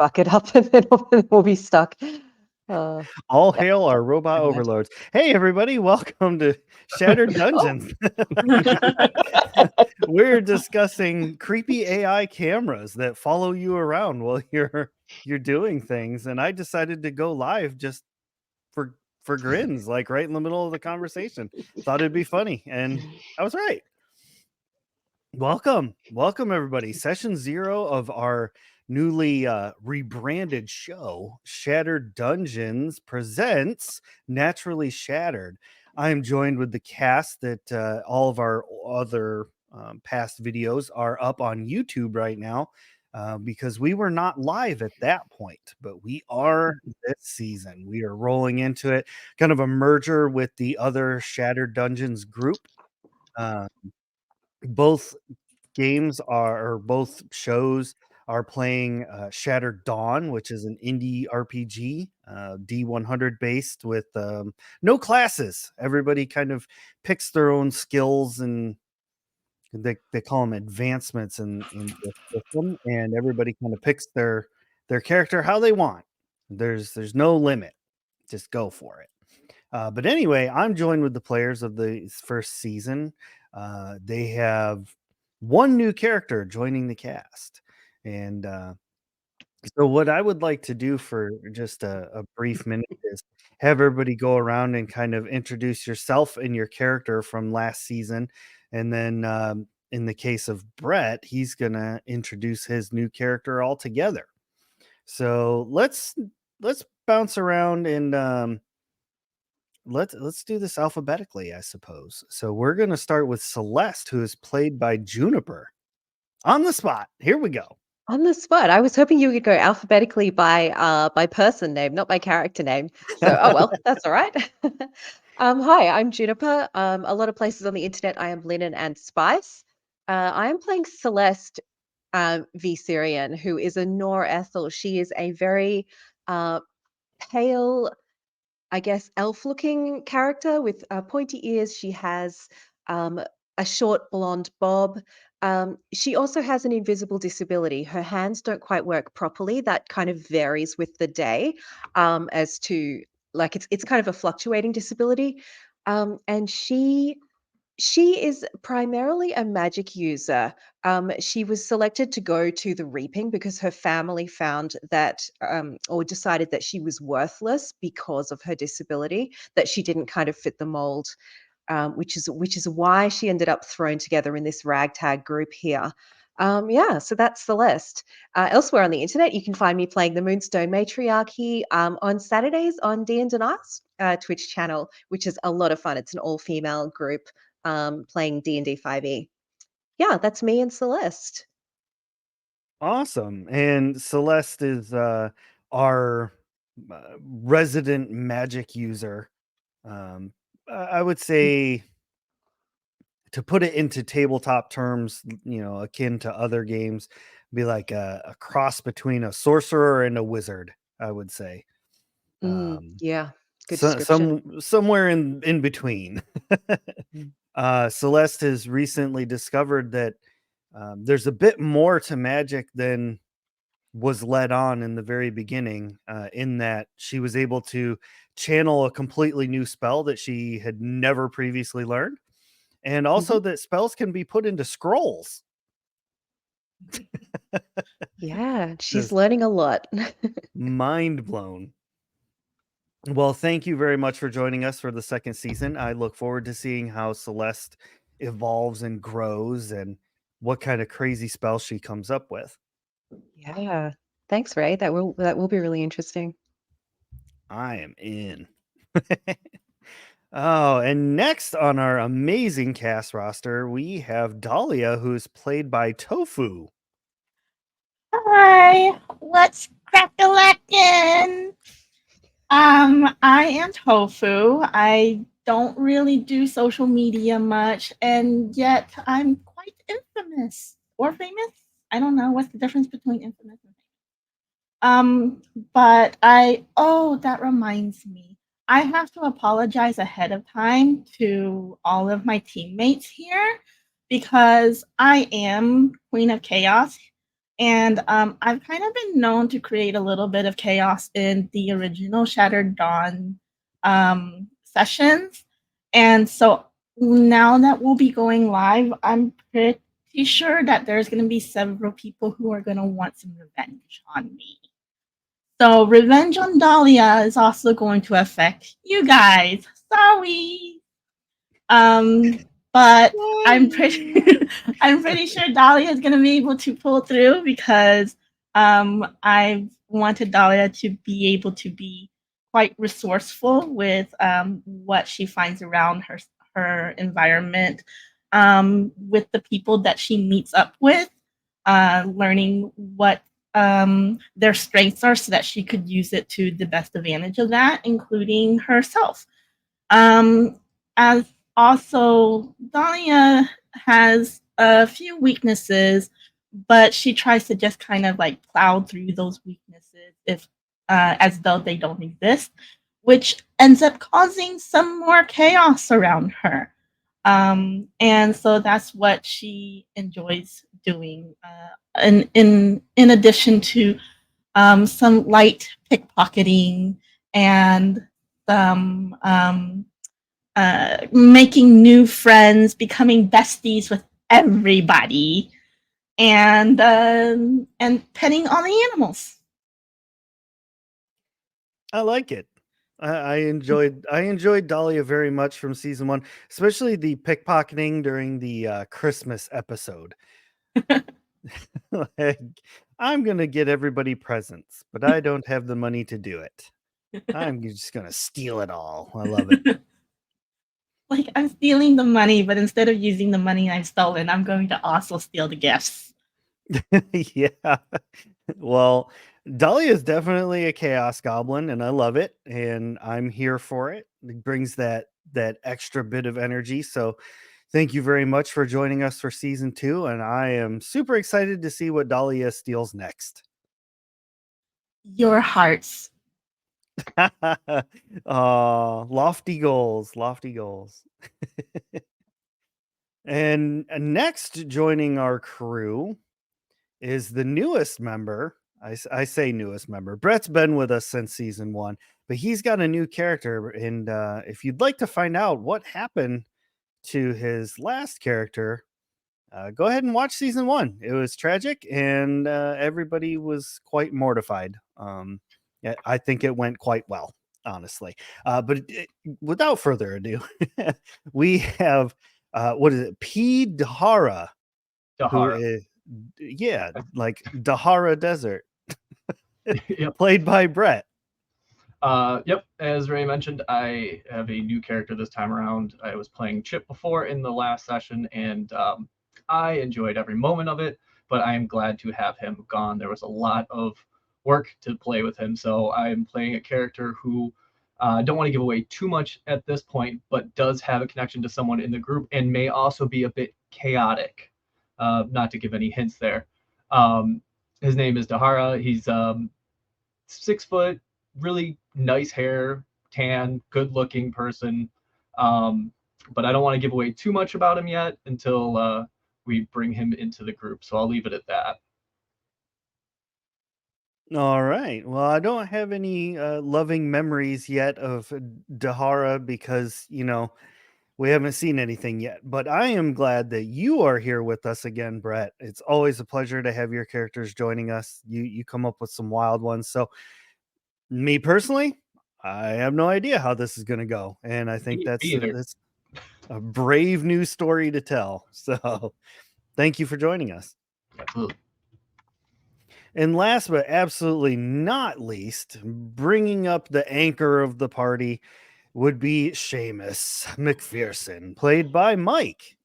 fuck it up, and then we'll be stuck. Uh, All yeah, hail our robot never mind. overlords. Hey, everybody, welcome to Shattered Dungeons. We're discussing creepy AI cameras that follow you around while you're doing things, and I decided to go live just for grins, like right in the middle of the conversation. Thought it'd be funny, and I was right. Welcome everybody. Session 0 of our newly rebranded show, Shattered Dungeons presents Naturally Shattered. I am joined with the cast that all of our other past videos are up on YouTube right now because we were not live at that point, but we are this season. We are rolling into it, kind of a merger with the other Shattered Dungeons group. Both both shows are playing Shattered Dawn, which is an indie RPG, D100 based with no classes. Everybody kind of picks their own skills, and they call them advancements in the system, and everybody kind of picks their character how they want. There's no limit. Just go for it. But anyway, I'm joined with the players of the first season. They have one new character joining the cast. And so, what I would like to do for just a brief minute is have everybody go around and kind of introduce yourself and your character from last season. And then, in the case of Brett, he's going to introduce his new character altogether. So, let's bounce around and let's do this alphabetically, I suppose. So we're going to start with Celeste, who is played by Juniper. On the spot. Here we go. On the spot. I was hoping you could go alphabetically by person name, not by character name. So, oh well, that's all right. Hi, I'm Juniper. A lot of places on the internet, I am Linen and Spice. I am playing Celeste V. Syrian, who is a Nor Ethel. She is a very uh, pale, I guess, elf-looking character with pointy ears. She has a short blonde bob. She also has an invisible disability. Her hands don't quite work properly. That kind of varies with the day, as to like it's kind of a fluctuating disability. And she is primarily a magic user. She was selected to go to the Reaping because her family found that, or decided that she was worthless because of her disability, that she didn't kind of fit the mold, which is why she ended up thrown together in this ragtag group here. Yeah, so that's Celeste. Elsewhere on the internet, you can find me playing the Moonstone Matriarchy on Saturdays on D&D's Twitch channel, which is a lot of fun. It's an all-female group playing D&D 5e. Yeah, that's me and Celeste. Awesome. And Celeste is our resident magic user. I would say, to put it into tabletop terms, akin to other games, be like a cross between a sorcerer and a wizard, I would say. Yeah, good So, description. somewhere in between. Mm. Celeste has recently discovered that there's a bit more to magic than was led on in the very beginning, in that she was able to channel a completely new spell that she had never previously learned, and also Mhm. that spells can be put into scrolls. Yeah, she's Just learning a lot. mind blown. Well, thank you very much for joining us for the second season. I look forward to seeing how Celeste evolves and grows and what kind of crazy spells she comes up with. Yeah. Thanks, Ray. That will be really interesting. I am in. Oh, and next on our amazing cast roster, we have Dahlia, who's played by Tofu. Hi, what's crack-a-lackin'? I am Tofu. I don't really do social media much, and yet I'm quite infamous or famous. I don't know what's the difference between infamous and famous. But that reminds me. I have to apologize ahead of time to all of my teammates here because I am Queen of Chaos And I've kind of been known to create a little bit of chaos in the original Shattered Dawn sessions. And so now that we'll be going live, I'm pretty sure that there's going to be several people who are going to want some revenge on me. So revenge on Dahlia is also going to affect you guys. Sorry. But I'm pretty I'm pretty sure Dahlia is gonna be able to pull through because I wanted Dahlia to be able to be quite resourceful with what she finds around her environment, with the people that she meets up with, learning what their strengths are so that she could use it to the best advantage of that, including herself. As also, Dahlia has a few weaknesses, but she tries to just kind of like plow through those weaknesses if as though they don't exist, which ends up causing some more chaos around her. And so that's what she enjoys doing. In addition to some light pickpocketing and some making new friends, becoming besties with everybody, and petting all the animals. I like it. I enjoyed Dahlia very much from season 1, especially the pickpocketing during the Christmas episode. Like, I'm gonna get everybody presents, but I don't have the money to do it. I'm just gonna steal it all. I love it. Like, I'm stealing the money, but instead of using the money I've stolen, I'm going to also steal the gifts. Yeah. Well, Dahlia is definitely a chaos goblin, and I love it, and I'm here for it. It brings that extra bit of energy. So thank you very much for joining us for season 2, and I am super excited to see what Dahlia steals next. Your hearts. Lofty goals, lofty goals. And next joining our crew is the newest member. I say newest member. Brett's been with us since season 1, but he's got a new character. And if you'd like to find out what happened to his last character, go ahead and watch season 1. It was tragic, and everybody was quite mortified. Yeah, I think it went quite well, honestly. But without further ado, we have what is it? P. Dahara, who Dahara. is like Dahara Desert, Yep. played by Brett. Yep. As Ray mentioned, I have a new character this time around. I was playing Chip before in the last session, and I enjoyed every moment of it. But I am glad to have him gone. There was a lot of work to play with him, so I'm playing a character who don't want to give away too much at this point, but does have a connection to someone in the group and may also be a bit chaotic. Not to give any hints there. His name is Dahara. He's 6 foot, really nice hair, tan, good looking person. But I don't want to give away too much about him yet until we bring him into the group. So I'll leave it at that. All right. Well, I don't have any loving memories yet of Dahara because, we haven't seen anything yet. But I am glad that you are here with us again, Brett. It's always a pleasure to have your characters joining us. You come up with some wild ones. So, me personally, I have no idea how this is going to go, and I think that's a brave new story to tell. So, thank you for joining us. Absolutely. And last but absolutely not least, bringing up the anchor of the party would be Seamus McPherson, played by Mike.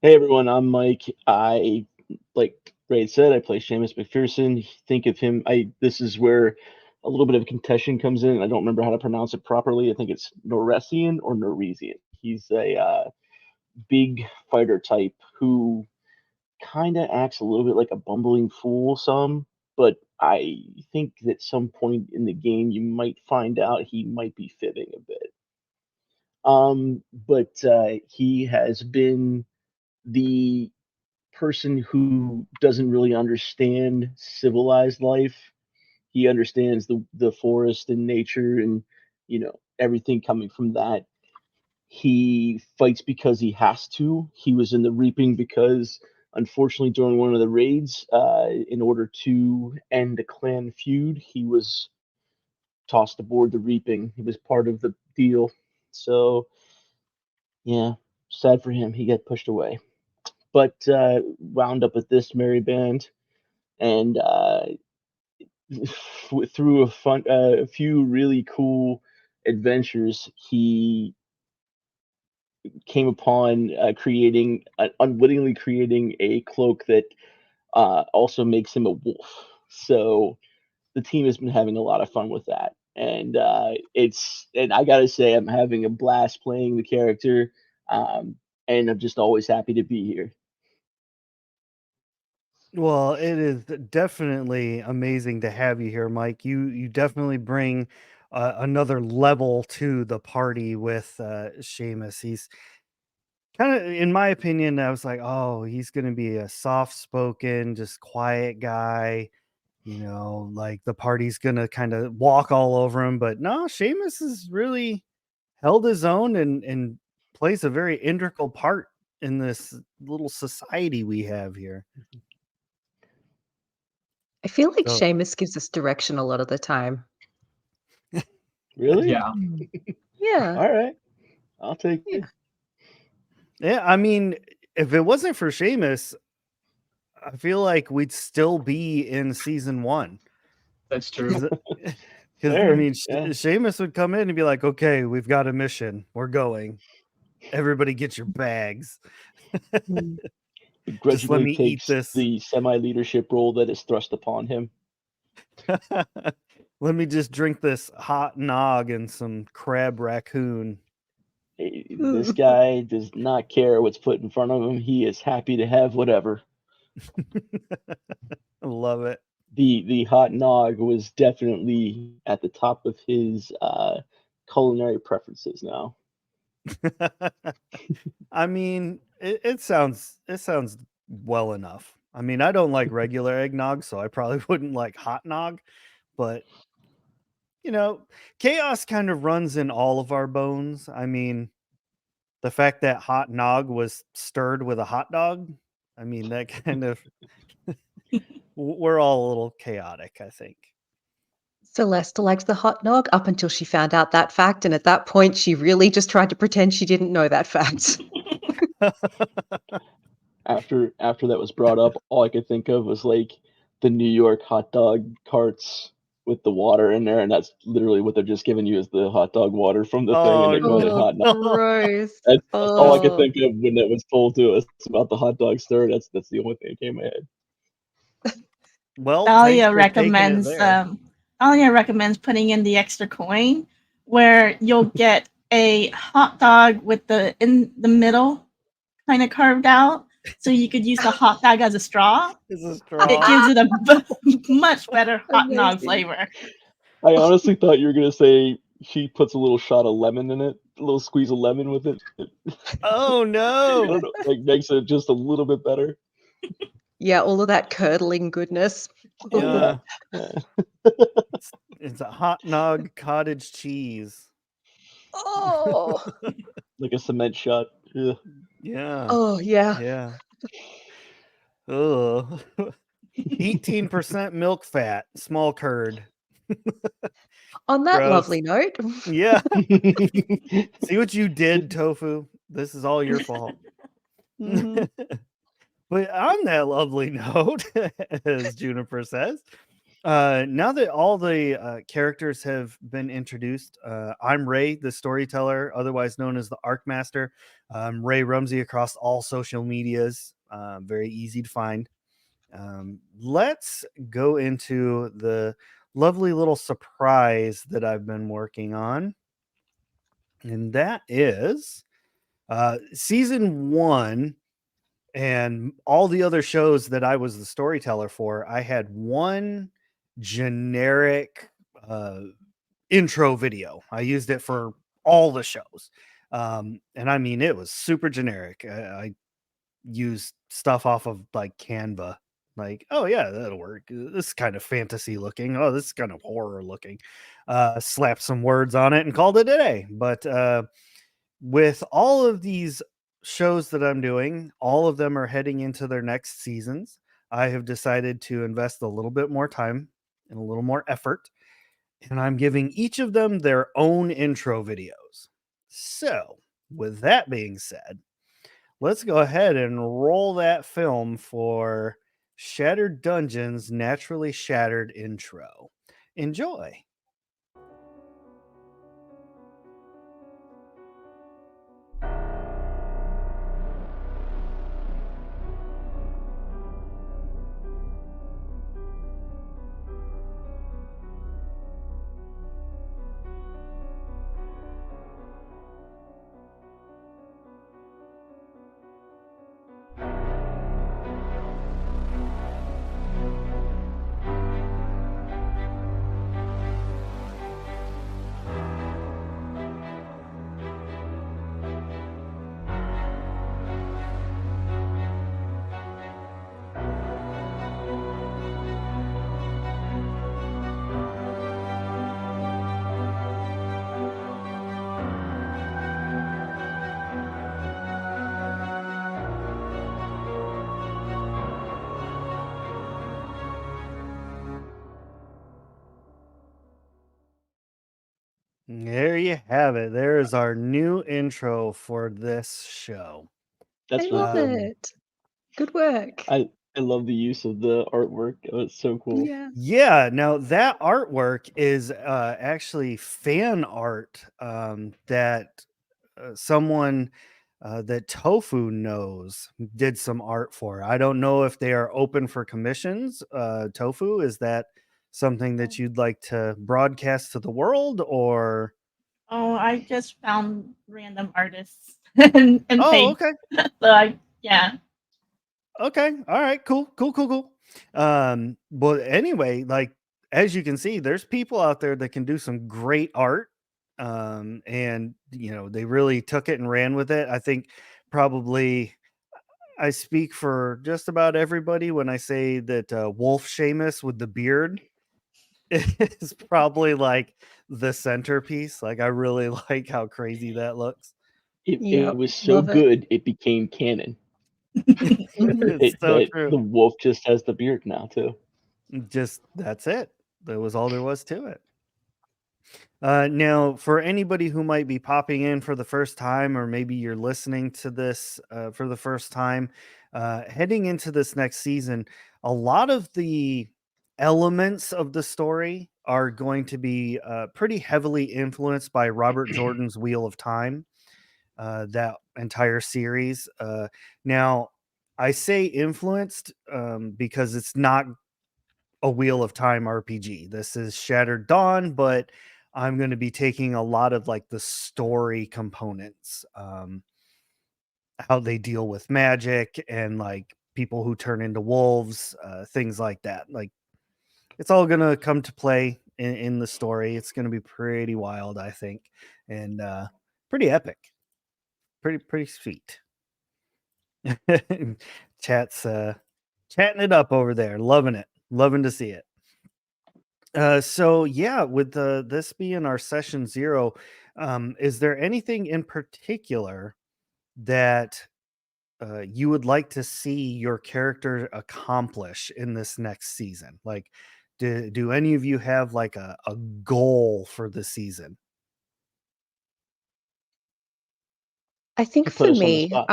Hey everyone, I'm Mike. I, like Ray said, I play Seamus McPherson. Think of him. This is where a little bit of contention comes in. I don't remember how to pronounce it properly. I think it's Noresian or Noresian. He's a big fighter type who kind of acts a little bit like a bumbling fool. But I think that at some point in the game you might find out he might be fibbing a bit. But he has been the person who doesn't really understand civilized life. He understands the forest and nature and everything coming from that. He fights because he has to. He was in the reaping because, unfortunately, during one of the raids, in order to end a clan feud, he was tossed aboard the reaping. He was part of the deal. So, yeah, sad for him. He got pushed away. But wound up with this merry band, and through a few really cool adventures, he came upon unwittingly creating a cloak that also makes him a wolf. So the team has been having a lot of fun with that, and and I gotta say I'm having a blast playing the character, and I'm just always happy to be here. Well, it is definitely amazing to have you here, Mike. You definitely bring another level to the party with Seamus. He's kind of, in my opinion, I was like, oh, he's going to be a soft-spoken, just quiet guy. Like the party's going to kind of walk all over him. But no, Seamus has really held his own and plays a very integral part in this little society we have here. I feel like So, Seamus gives us direction a lot of the time. Really? Yeah. Yeah. All right. I'll take Yeah. it. yeah, I mean, if it wasn't for Seamus, I feel like we'd still be in season 1. That's true. Because I Fair. mean, Yeah. Seamus would come in and be like, "Okay, we've got a mission. We're going. Everybody, get your bags. Mm. He Just let grudgingly me eat takes this. the semi-leadership role that is thrust upon him. Let me just drink this hot nog and some crab raccoon." This guy does not care what's put in front of him. He is happy to have whatever. I love it. The hot nog was definitely at the top of his culinary preferences now. I mean, it sounds well enough. I mean, I don't like regular eggnog, so I probably wouldn't like hot nog, but chaos kind of runs in all of our bones. I mean, the fact that hot nog was stirred with a hot dog, I mean, that kind of we're all a little chaotic, I think. Celeste likes the hot nog up until she found out that fact, and at that point, she really just tried to pretend she didn't know that fact. After that was brought up, all I could think of was like the New York hot dog carts with the water in there, and that's literally what they're just giving you is the hot dog water from the thing, and they're calling it hot nog. Gross. That's all I could Oh. think of when that was told to us about the hot dog stir. That's the only thing that came to my head. Well, Dahlia thanks for taking it recommends there. Dahlia recommends putting in the extra coin where you'll get a hot dog with the in the middle kind of carved out, so you could use the hot dog as a straw. Is a straw. It gives it a much better hot nog Amazing. flavor. I honestly thought you were gonna say she puts a little shot of lemon in it, a little squeeze of lemon with it. Oh I no. don't know, like makes it just a little bit better. Yeah, all of that curdling goodness. Yeah. Yeah. It's a hot nog cottage cheese. Oh. Like a cement shot. Ugh. Yeah. Oh, yeah. Yeah. Ugh. 18% milk fat, small curd. On that Gross. lovely note, Yeah. See what you did, Tofu? This is all your fault. mhm. But on that lovely note, as Juniper says, now that all the characters have been introduced, I'm Ray, the storyteller, otherwise known as the Arcmaster. Ray Rumsey across all social medias, very easy to find. Let's go into the lovely little surprise that I've been working on, and that is season 1. And all the other shows that I was the storyteller for, I had one generic intro video. I used it for all the shows. And I mean, it was super generic. I used stuff off of like Canva. Like, oh yeah, that'll work. This is kind of fantasy looking. Oh, this is kind of horror looking. Slapped some words on it and called it a day. But with all of these shows that I'm doing, all of them are heading into their next seasons. I have decided to invest a little bit more time and a little more effort, and I'm giving each of them their own intro videos. So, with that being said, let's go ahead and roll that film for Shattered Dungeons Naturally Shattered intro. Enjoy. There you have it. There is our new intro for this show. That's I really love cool. it. Good work. I love the use of the artwork. Oh, it's so cool. Yeah. Yeah, now that artwork is actually fan art that someone that Tofu knows did some art for. I don't know if they are open for commissions. Tofu, is that something that you'd like to broadcast to the world, or? Oh, I just found random artists and Oh, paid. okay. So yeah. Okay. All right. Cool. But anyway, like as you can see, there's people out there that can do some great art. And they really took it and ran with it. I think probably I speak for just about everybody when I say that Wolf Seamus with the beard is probably like the centerpiece. Like I really like how crazy that looks. It Yep, was so love it. good it became canon. It's so true. The wolf just has the beard now too. Just that's it. That was all there was to it. Now, for anybody who might be popping in for the first time, or maybe you're listening to this for the first time, heading into this next season, a lot of the elements of the story are going to be pretty heavily influenced by Robert Jordan's Wheel of Time, that entire series. Now, I say influenced because it's not a Wheel of Time RPG. This is Shattered Dawn, but I'm going to be taking a lot of like the story components, how they deal with magic and like people who turn into wolves, things like that. Like it's all going to come to play in the story. It's going to be pretty wild, I think, and pretty epic, pretty sweet. Chat's chatting it up over there, loving it, loving to see it. So yeah, with this being our session 0, is there anything in particular that you would like to see your character accomplish in this next season? Like, do any of you have like a goal for the season? I think You put for us on the me, spot.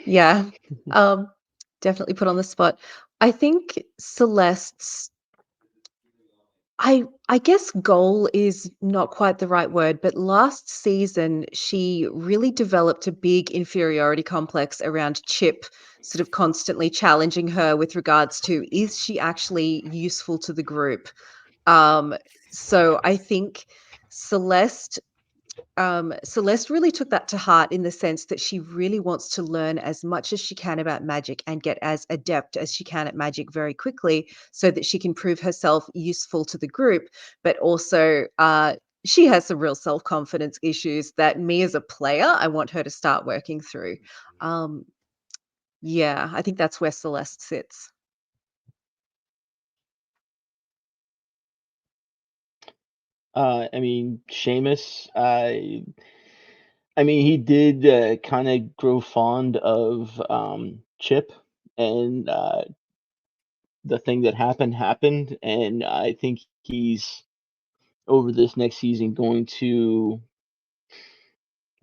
yeah, definitely put on the spot. I think Celeste's, I guess goal is not quite the right word, but last season she really developed a big inferiority complex around Chip, sort of constantly challenging her with regards to, is she actually useful to the group? So I think Celeste Celeste really took that to heart in the sense that she really wants to learn as much as she can about magic and get as adept as she can at magic very quickly so that she can prove herself useful to the group, but also she has some real self-confidence issues that me as a player, I want her to start working through. Um, yeah, I think that's where Celeste sits. I mean, Seamus, I mean, he did kind of grow fond of Chip, and the thing that happened, and I think he's over this next season going to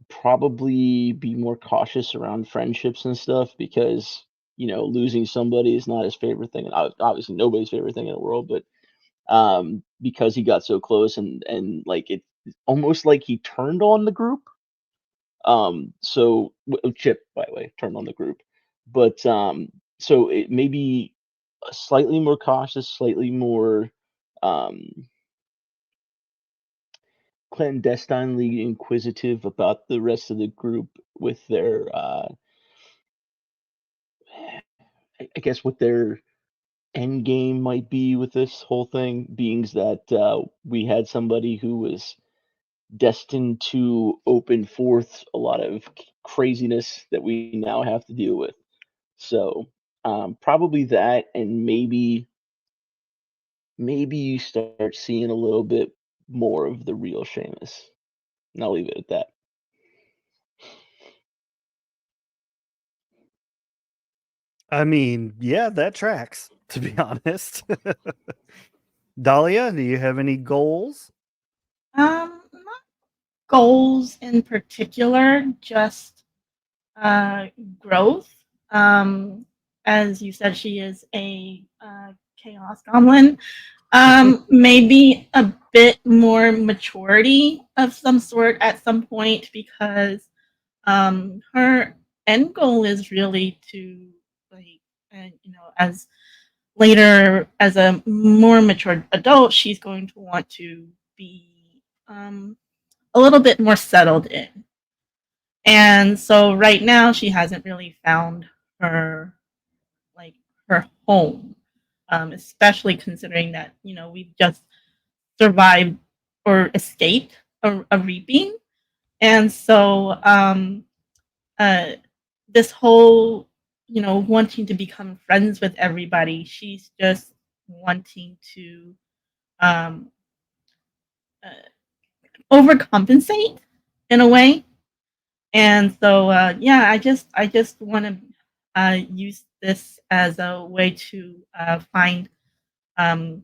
probably be more cautious around friendships and stuff because losing somebody is not his favorite thing, and obviously nobody's favorite thing in the world, but because he got so close and like it's almost like he turned on the group. Chip, by the way, turned on the group, but so it may be slightly more cautious, slightly more um, clandestinely inquisitive about the rest of the group with their, I guess, what their end game might be with this whole thing, being that we had somebody who was destined to open forth a lot of craziness that we now have to deal with. So probably that, and maybe you start seeing a little bit more of the real Seamus. And I'll leave it at that. I mean, yeah, that tracks, to be honest. Dahlia, do you have any goals? Not goals in particular, just growth. As you said, she is a chaos goblin. Maybe a bit more maturity of some sort at some point, because her end goal is really to, like, as later as a more mature adult, she's going to want to be a little bit more settled in. And so right now she hasn't really found her, like, her home, especially considering that we've just survived or escaped a reaping. And so uh, this whole wanting to become friends with everybody, she's just wanting to um, uh, overcompensate in a way. And so yeah, I just want to use this as a way to find um,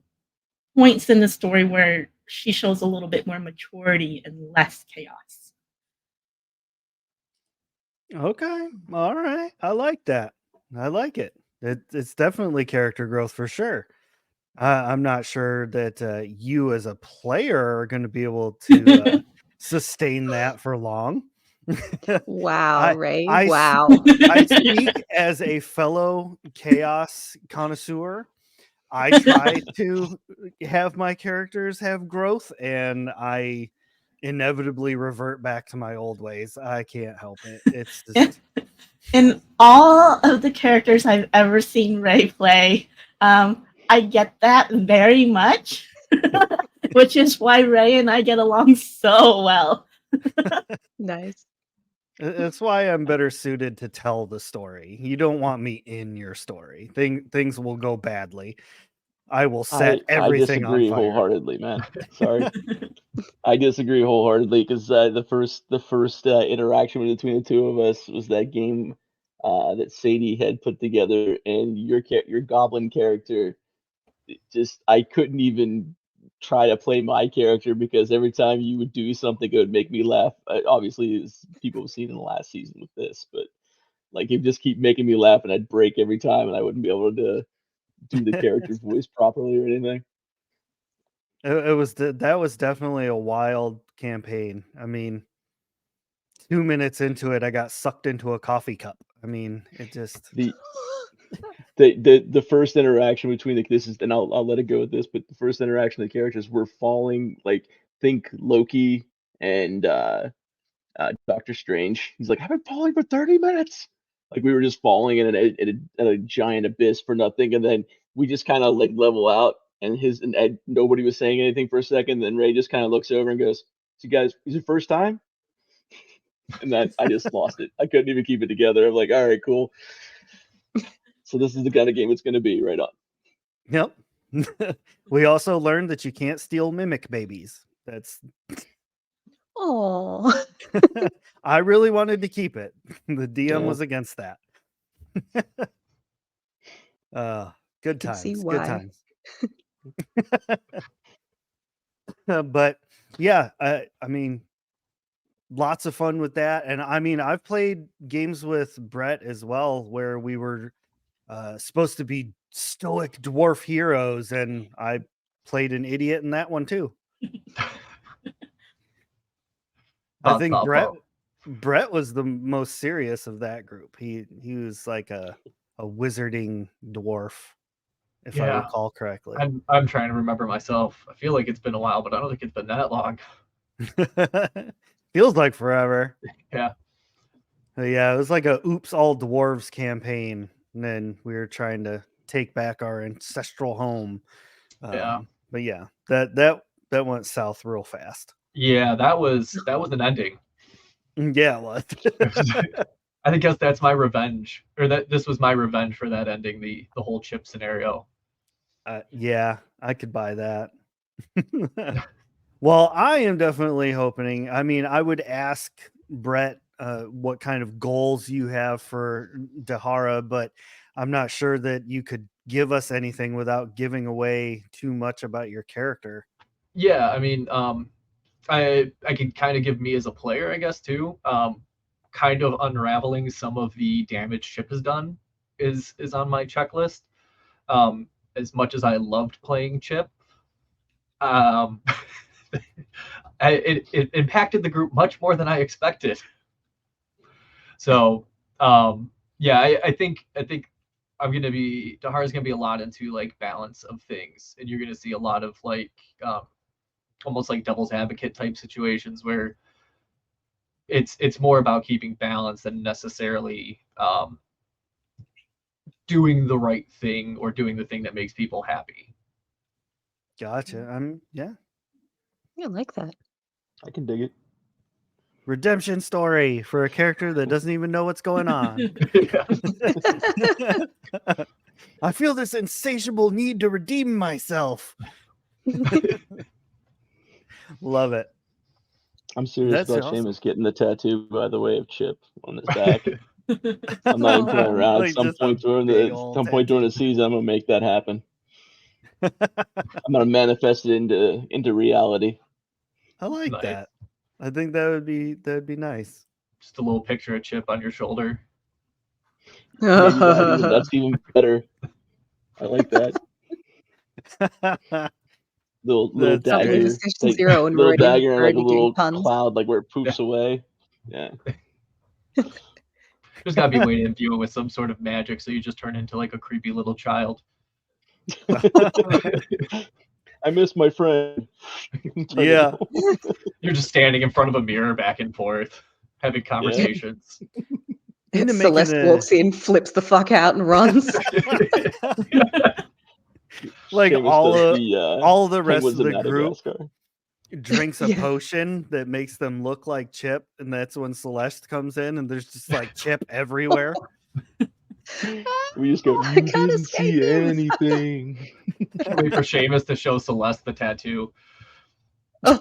points in the story where she shows a little bit more maturity and less chaos. Okay. All right. I like that. I like it. It's definitely character growth for sure. I'm not sure that you as a player are going to be able to sustain that for long. Wow, I Ray. I s- Wow. I speak as a fellow chaos connoisseur. I try to have my characters have growth, and I inevitably revert back to my old ways. I can't help it. It's just In all of the characters I've ever seen Ray play, I get that very much, which is why Ray and I get along so well. Nice. that's why I'm better suited to tell the story. You don't want me in your story. Things will go badly. I will set I everything on disagree fire. wholeheartedly, man. Sorry. I disagree wholeheartedly because the first interaction between the two of us was that game that Sadie had put together, and your goblin character, just I couldn't even try to play my character because every time you would do something, it would make me laugh. Obviously, as people have seen in the last season with this, but like it just keep making me laugh, and I'd break every time, and I wouldn't be able to do the character's voice properly or anything. That was definitely a wild campaign. I mean, 2 minutes into it, I got sucked into a coffee cup. I mean, it just The the first interaction between this is, and I'll let it go with this, but the first interaction of the characters were falling, like, think Loki and Doctor Strange. He's like, I've been falling for 30 minutes. Like we were just falling in a giant abyss for nothing, and then we just kind of like level out, and nobody was saying anything for a second. Then Ray just kind of looks over and goes, "So guys, is it first time?" And that I just lost it. I couldn't even keep it together. I'm like, all right, cool. So this is the kind of game it's going to be, right on. Yep. We also learned that you can't steal mimic babies. That's Oh, I really wanted to keep it. The DM Yeah. was against that. Good can see times. Good why. times. But yeah, I mean, lots of fun with that. And I mean, I've played games with Brett as well where we were supposed to be stoic dwarf heroes, and I played an idiot in that one too. I think Brett was the most serious of that group. He was like a wizarding dwarf, if I Yeah. recall correctly. I'm trying to remember myself. I feel like it's been a while, but I don't think it's been that long. Feels like forever. Yeah. Yeah, it was like a oops all dwarves campaign, and then we were trying to take back our ancestral home. Yeah. But yeah, that went south real fast. Yeah, that was an ending. Yeah, it was. I guess that's my revenge, or this was my revenge for that ending, the whole chip scenario. Yeah, I could buy that. Well, I am definitely hoping. I mean, I would ask Brett what kind of goals you have for Dahara, but I'm not sure that you could give us anything without giving away too much about your character. Yeah, I mean, I can kind of give me as a player, I guess, too. Kind of unraveling some of the damage Chip has done is on my checklist. As much as I loved playing Chip, it impacted the group much more than I expected. So yeah, I think Dahara's gonna be a lot into like balance of things, and you're gonna see a lot of like almost like devil's advocate type situations where it's more about keeping balance than necessarily doing the right thing or doing the thing that makes people happy. Gotcha. Yeah. I like that. I can dig it. Redemption story for a character that doesn't even know what's going on. I feel this insatiable need to redeem myself. Love it. I'm serious That's about awesome. Seamus getting the tattoo, by the way, of Chip on his back. I'm not even playing around. Like Some just a point during big old the season, I'm gonna make that happen. I'm gonna manifest it into reality. I like Nice. that. I think that'd be nice. Just a little picture of Chip on your shoulder. Maybe that's even better. I like that. Little That's dagger, Something to Session like, Zero and little already, dagger and like a doing little puns. cloud, like where it poofs away. Yeah. There's gotta be a way to imbue it with some sort of magic, so you just turn into like a creepy little child. I miss my friend. Yeah. You're just standing in front of a mirror back and forth, having conversations. Into making Celeste a- walks in, flips the fuck out, and runs. Like Seamus all does of the rest of Penguins the of group Madagascar. drinks a Yeah. potion that makes them look like Chip, and that's when Celeste comes in, and there's just like Chip everywhere. We just go, I you can't didn't escape see him." anything. Can't wait for Seamus to show Celeste the tattoo. Oh,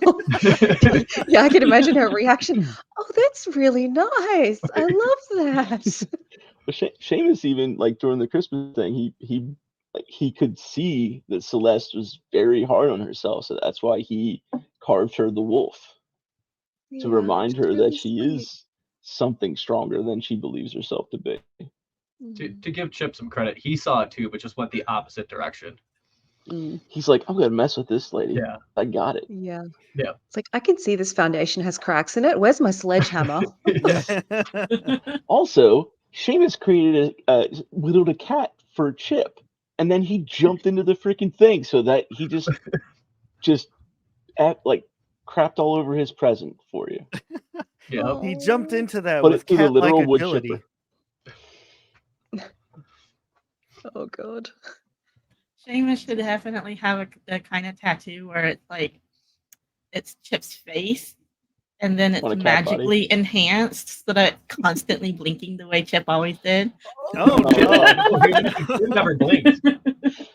yeah, I can imagine her reaction. Oh, that's really nice. I love that. But Seamus even like during the Christmas thing, he could see that Celeste was very hard on herself, so that's why he carved her the wolf to Yeah, remind which is her really that she sweet. is something stronger than she believes herself to be. To give Chip some credit, he saw it too, but just went the opposite direction. Mm, He's like, I'm gonna mess with this lady. Yeah. I got it. yeah. Yeah. It's like, I can see this foundation has cracks in it. Where's my sledgehammer? Also, Seamus created whittled a cat for Chip, and then he jumped into the freaking thing so that he just crapped all over his present for you. Yeah. He jumped into that Put with it through the cat-like literal wood agility. chipper. Oh, God. Seamus should definitely have the kind of tattoo where it's like it's Chip's face, and then it's On a cat body. magically enhanced so that it's constantly blinking the way Chip always did. Oh, Oh, God. He never blinked.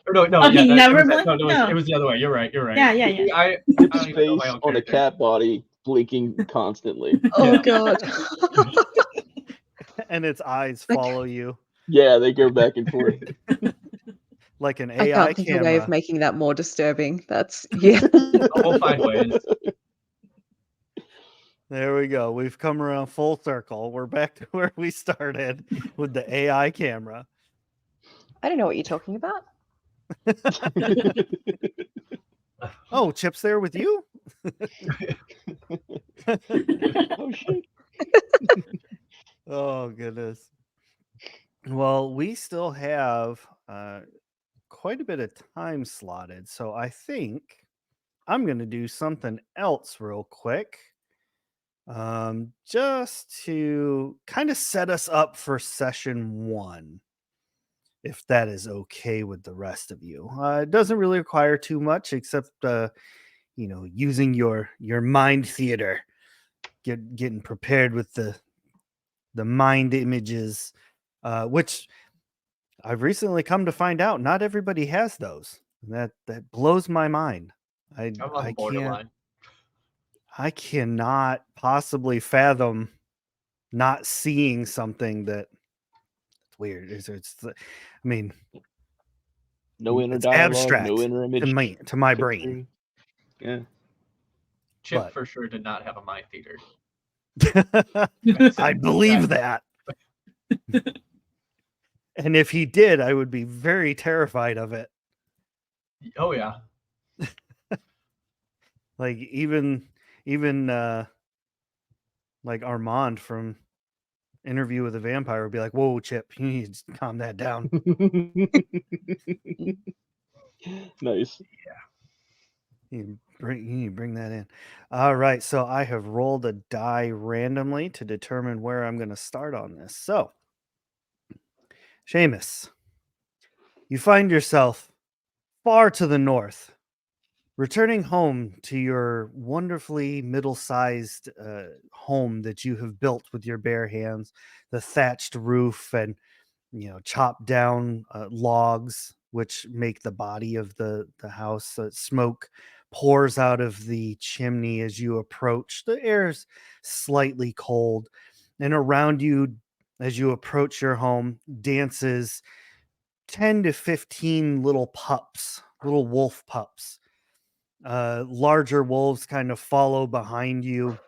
Or no, Oh, he never it was, blinked? No, No. it was the other way. You're right. Yeah. I Chip's don't even know my face own on a character. cat body blinking constantly. Oh Yeah. God. And its eyes Like- follow you Yeah, they go back and forth. like an I AI can't think of a way of camera. making that more disturbing. That's yeah. We'll find ways. There we go. We've come around full circle. We're back to where we started with the AI camera. I don't know what you're talking about. Oh, Chip's there with you? Oh shit. Oh, goodness. Well, we still have quite a bit of time slotted. So I think I'm going to do something else real quick. Just to kind of set us up for session 1, if that is okay with the rest of you. It doesn't really require too much except using your mind theater, getting prepared with the mind images, which I've recently come to find out not everybody has those. That blows my mind. I'm on the I can't. borderline. I cannot possibly fathom not seeing something that's weird. I mean, No inner it's dialogue, abstract no inner image. to my Chip brain. through. Yeah. Chip But- for sure did not have a mind theater. I believe that. And if he did, I would be very terrified of it. Oh yeah. Like even like Armand from Interview with a Vampire would be like, "Whoa, Chip, you need to calm that down." Nice. You need to bring that in. All right, so I have rolled a die randomly to determine where I'm going to start on this. So, Seamus, you find yourself far to the north, returning home to your wonderfully middle-sized home that you have built with your bare hands, the thatched roof and chopped down logs which make the body of the house. Smoke pours out of the chimney as you approach. The air is slightly cold, and around you as you approach your home dances 10 to 15 little pups, little wolf pups. Larger wolves kind of follow behind you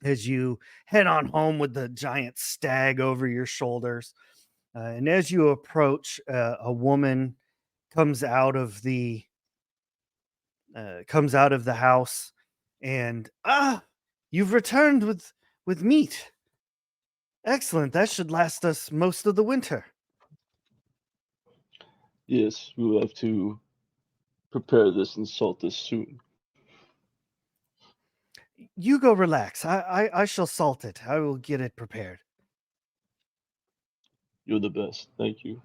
as you head on home with the giant stag over your shoulders. And as you approach, a woman comes out of the house, and you've returned with meat. Excellent. That should last us most of the winter. Yes, we will have to prepare this and salt this soon. You go relax. I shall salt it. I will get it prepared. You're the best. Thank you.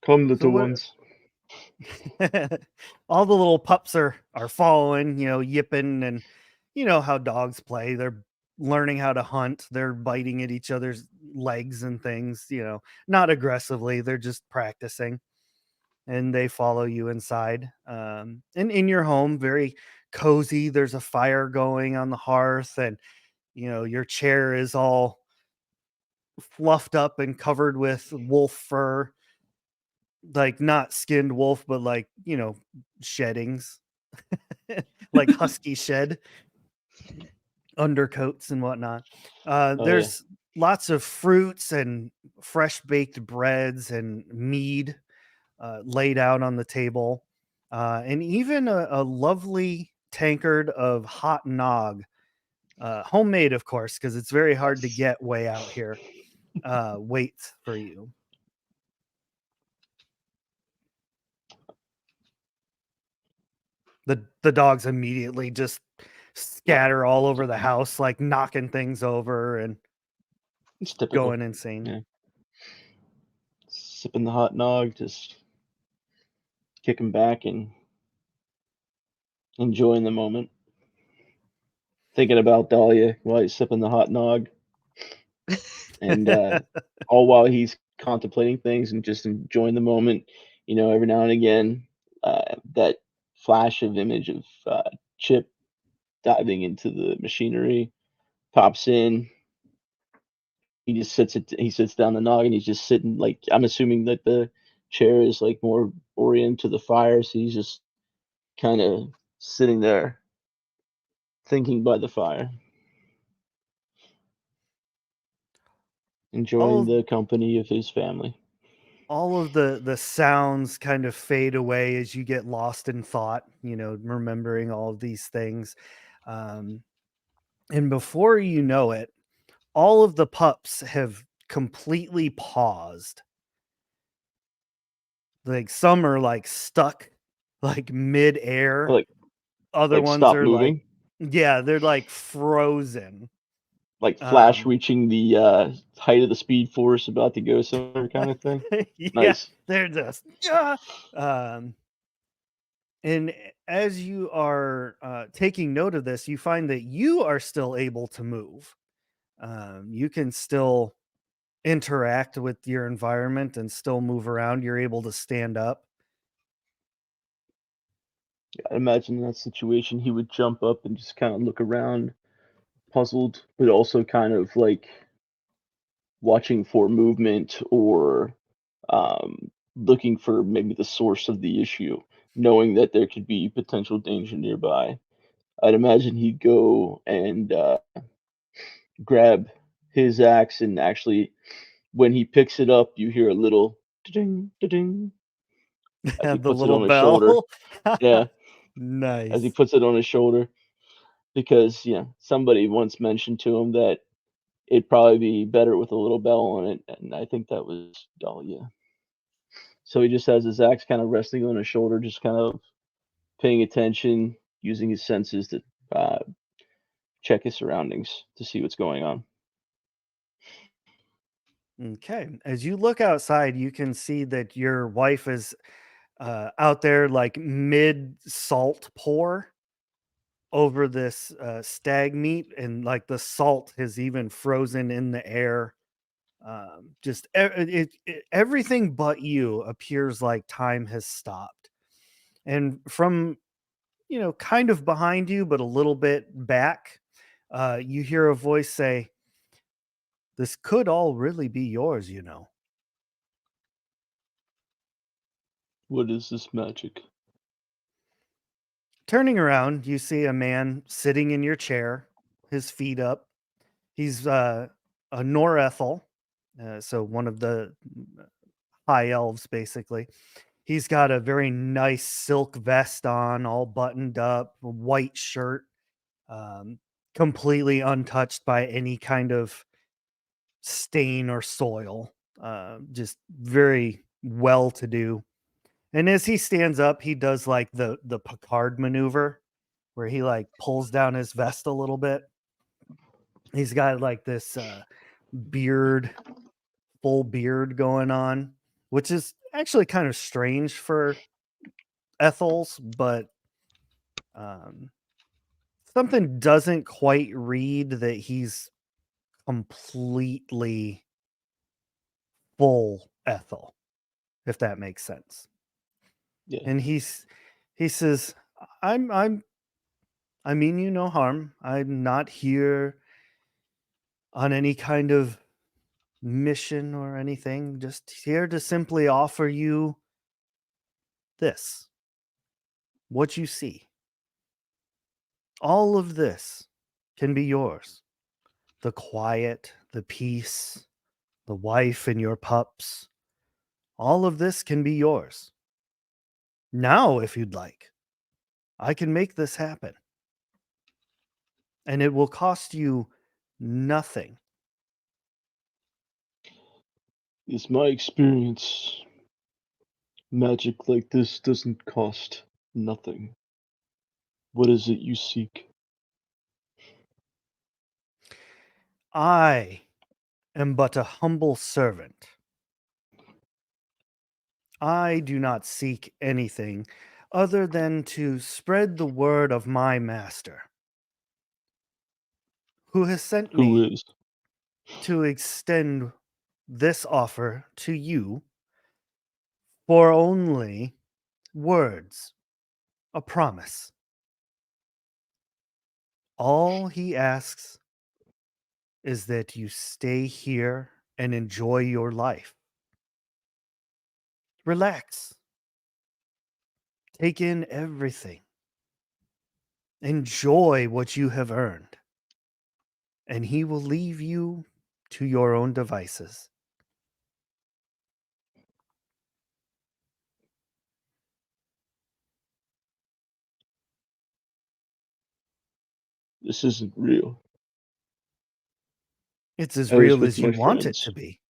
Come, little what- ones. All the little pups are following, yipping, and how dogs play. They're learning how to hunt. They're biting at each other's legs and things, not aggressively. They're just practicing. And they follow you inside. And in your home, very cozy. There's a fire going on the hearth, and your chair is all fluffed up and covered with wolf fur. Like not skinned wolf, but like, sheddings, like husky shed undercoats and whatnot. There's lots of fruits and fresh baked breads and mead laid out on the table, and even a lovely tankard of hot nog, homemade, of course, because it's very hard to get way out here. Waits for you. The dogs immediately just scatter all over the house, like knocking things over and It's typical. going insane. Yeah. sipping the hot nog, just kicking back and enjoying the moment. Thinking about Dahlia while he's sipping the hot nog, and all while he's contemplating things and just enjoying the moment. Every now and again, that flash of image of Chip diving into the machinery pops in. He sits down the nog and he's just sitting, like, I'm assuming that the chair is like more oriented to the fire, so he's just kind of sitting there thinking by the fire, enjoying all the company of his family. all of the sounds kind of fade away as you get lost in thought, remembering all of these things. Um, and before you know it, all of the pups have completely paused. Like some are like stuck like mid-air. Like Other ones stop are like, moving, yeah, they're like frozen. like Flash Um, reaching the height of the Speed Force, about to go somewhere, kind of thing. yeah, Nice. they're just yeah. And as you are taking note of this, you find that you are still able to move. You can still interact with your environment and still move around. You're able to stand up. I imagine in that situation he would jump up and just kind of look around, puzzled, but also kind of like watching for movement or looking for maybe the source of the issue, knowing that there could be potential danger nearby. I'd imagine he'd go and grab his axe, and actually, when he picks it up, you hear a little ding, ding as he The puts it little on his shoulder. bell. Yeah, as he Nice. puts it on his shoulder, because somebody once mentioned to him that it'd probably be better with a little bell on it, and I think that was Dahlia. So he just has his axe kind of resting on his shoulder, just kind of paying attention, using his senses to uh, check his surroundings to see what's going on. Okay. As you look outside, you can see that your wife is out there like mid salt pour over this stag meat, and like the salt has even frozen in the air. Everything but you appears like time has stopped. And from, kind of behind you, but a little bit back, you hear a voice say, "This could all really be yours." What is this magic? Turning around, you see a man sitting in your chair, his feet up. He's a Norethel, so one of the high elves, basically. He's got a very nice silk vest on, all buttoned up, a white shirt, um, completely untouched by any kind of stain or soil. Just very well to do. And as he stands up, he does like the Picard maneuver where he like pulls down his vest a little bit. He's got like this beard, full beard going on, which is actually kind of strange for Ethels, but um, something doesn't quite read that he's completely full Ethel, if that makes sense. Yeah, And he says, I mean you no harm. I'm not here on any kind of mission or anything. Just here to simply offer you this. What you see. All of this can be yours. The quiet, the peace, the wife and your pups. All of this can be yours. Now, if you'd like, I can make this happen. And it will cost you nothing. it's my experience. Magic like this doesn't cost nothing. What is it you seek? I am but a humble servant. I do not seek anything other than to spread the word of my master, who has sent Who me is? to extend this offer to you for only words, a promise. All he asks is that you stay here and enjoy your life. Relax. Take in everything. Enjoy what you have earned. And he will leave you to your own devices. This isn't real. It's as I was real with as you my want it friends. to be.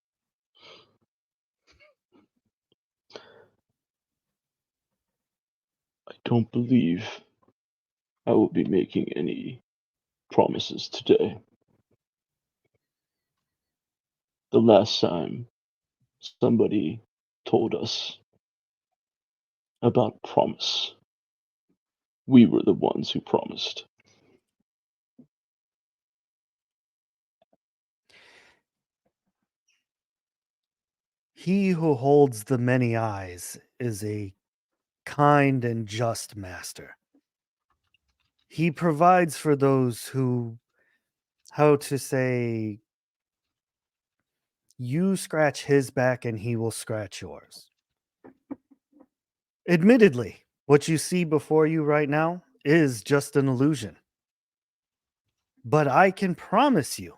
I don't believe I will be making any promises today. The last time somebody told us about promise, we were the ones who promised. He who holds the many eyes is a kind and just master. He provides for those who, how to say, you scratch his back and he will scratch yours. Admittedly, what you see before you right now is just an illusion. But I can promise you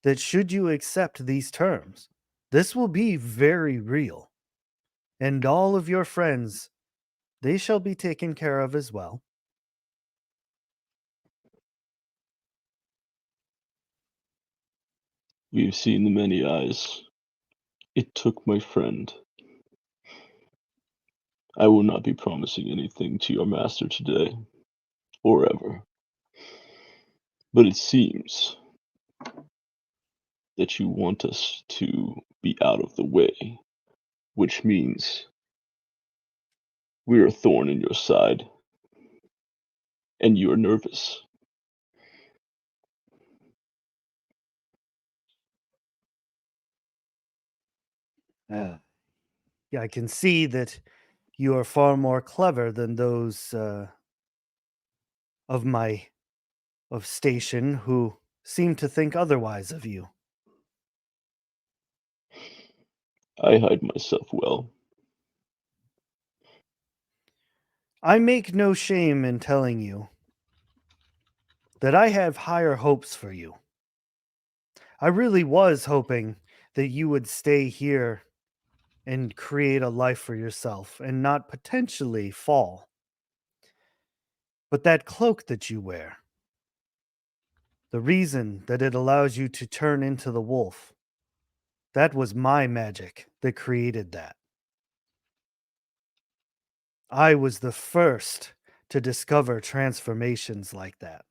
that should you accept these terms, this will be very real. And all of your friends, they shall be taken care of as well. We've seen the many eyes. It took my friend. I will not be promising anything to your master today, or ever. But it seems that you want us to be out of the way, which means we're a thorn in your side, and you're nervous. Yeah, I can see that you are far more clever than those of my station who seem to think otherwise of you. I hide myself well. I make no shame in telling you that I have higher hopes for you. I really was hoping that you would stay here and create a life for yourself and not potentially fall. But that cloak that you wear, the reason that it allows you to turn into the wolf, that was my magic that created that. I was the first to discover transformations like that.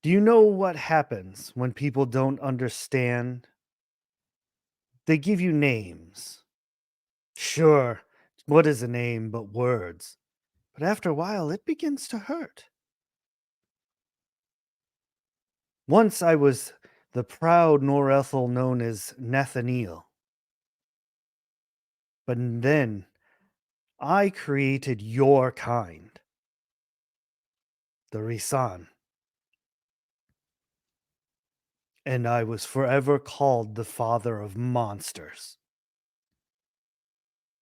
Do you know what happens when people don't understand? They give you names. Sure, what is a name but words? But after a while, it begins to hurt. Once I was the proud Norethel known as Nathaniel. But then I created your kind, the Risan. And I was forever called the father of monsters.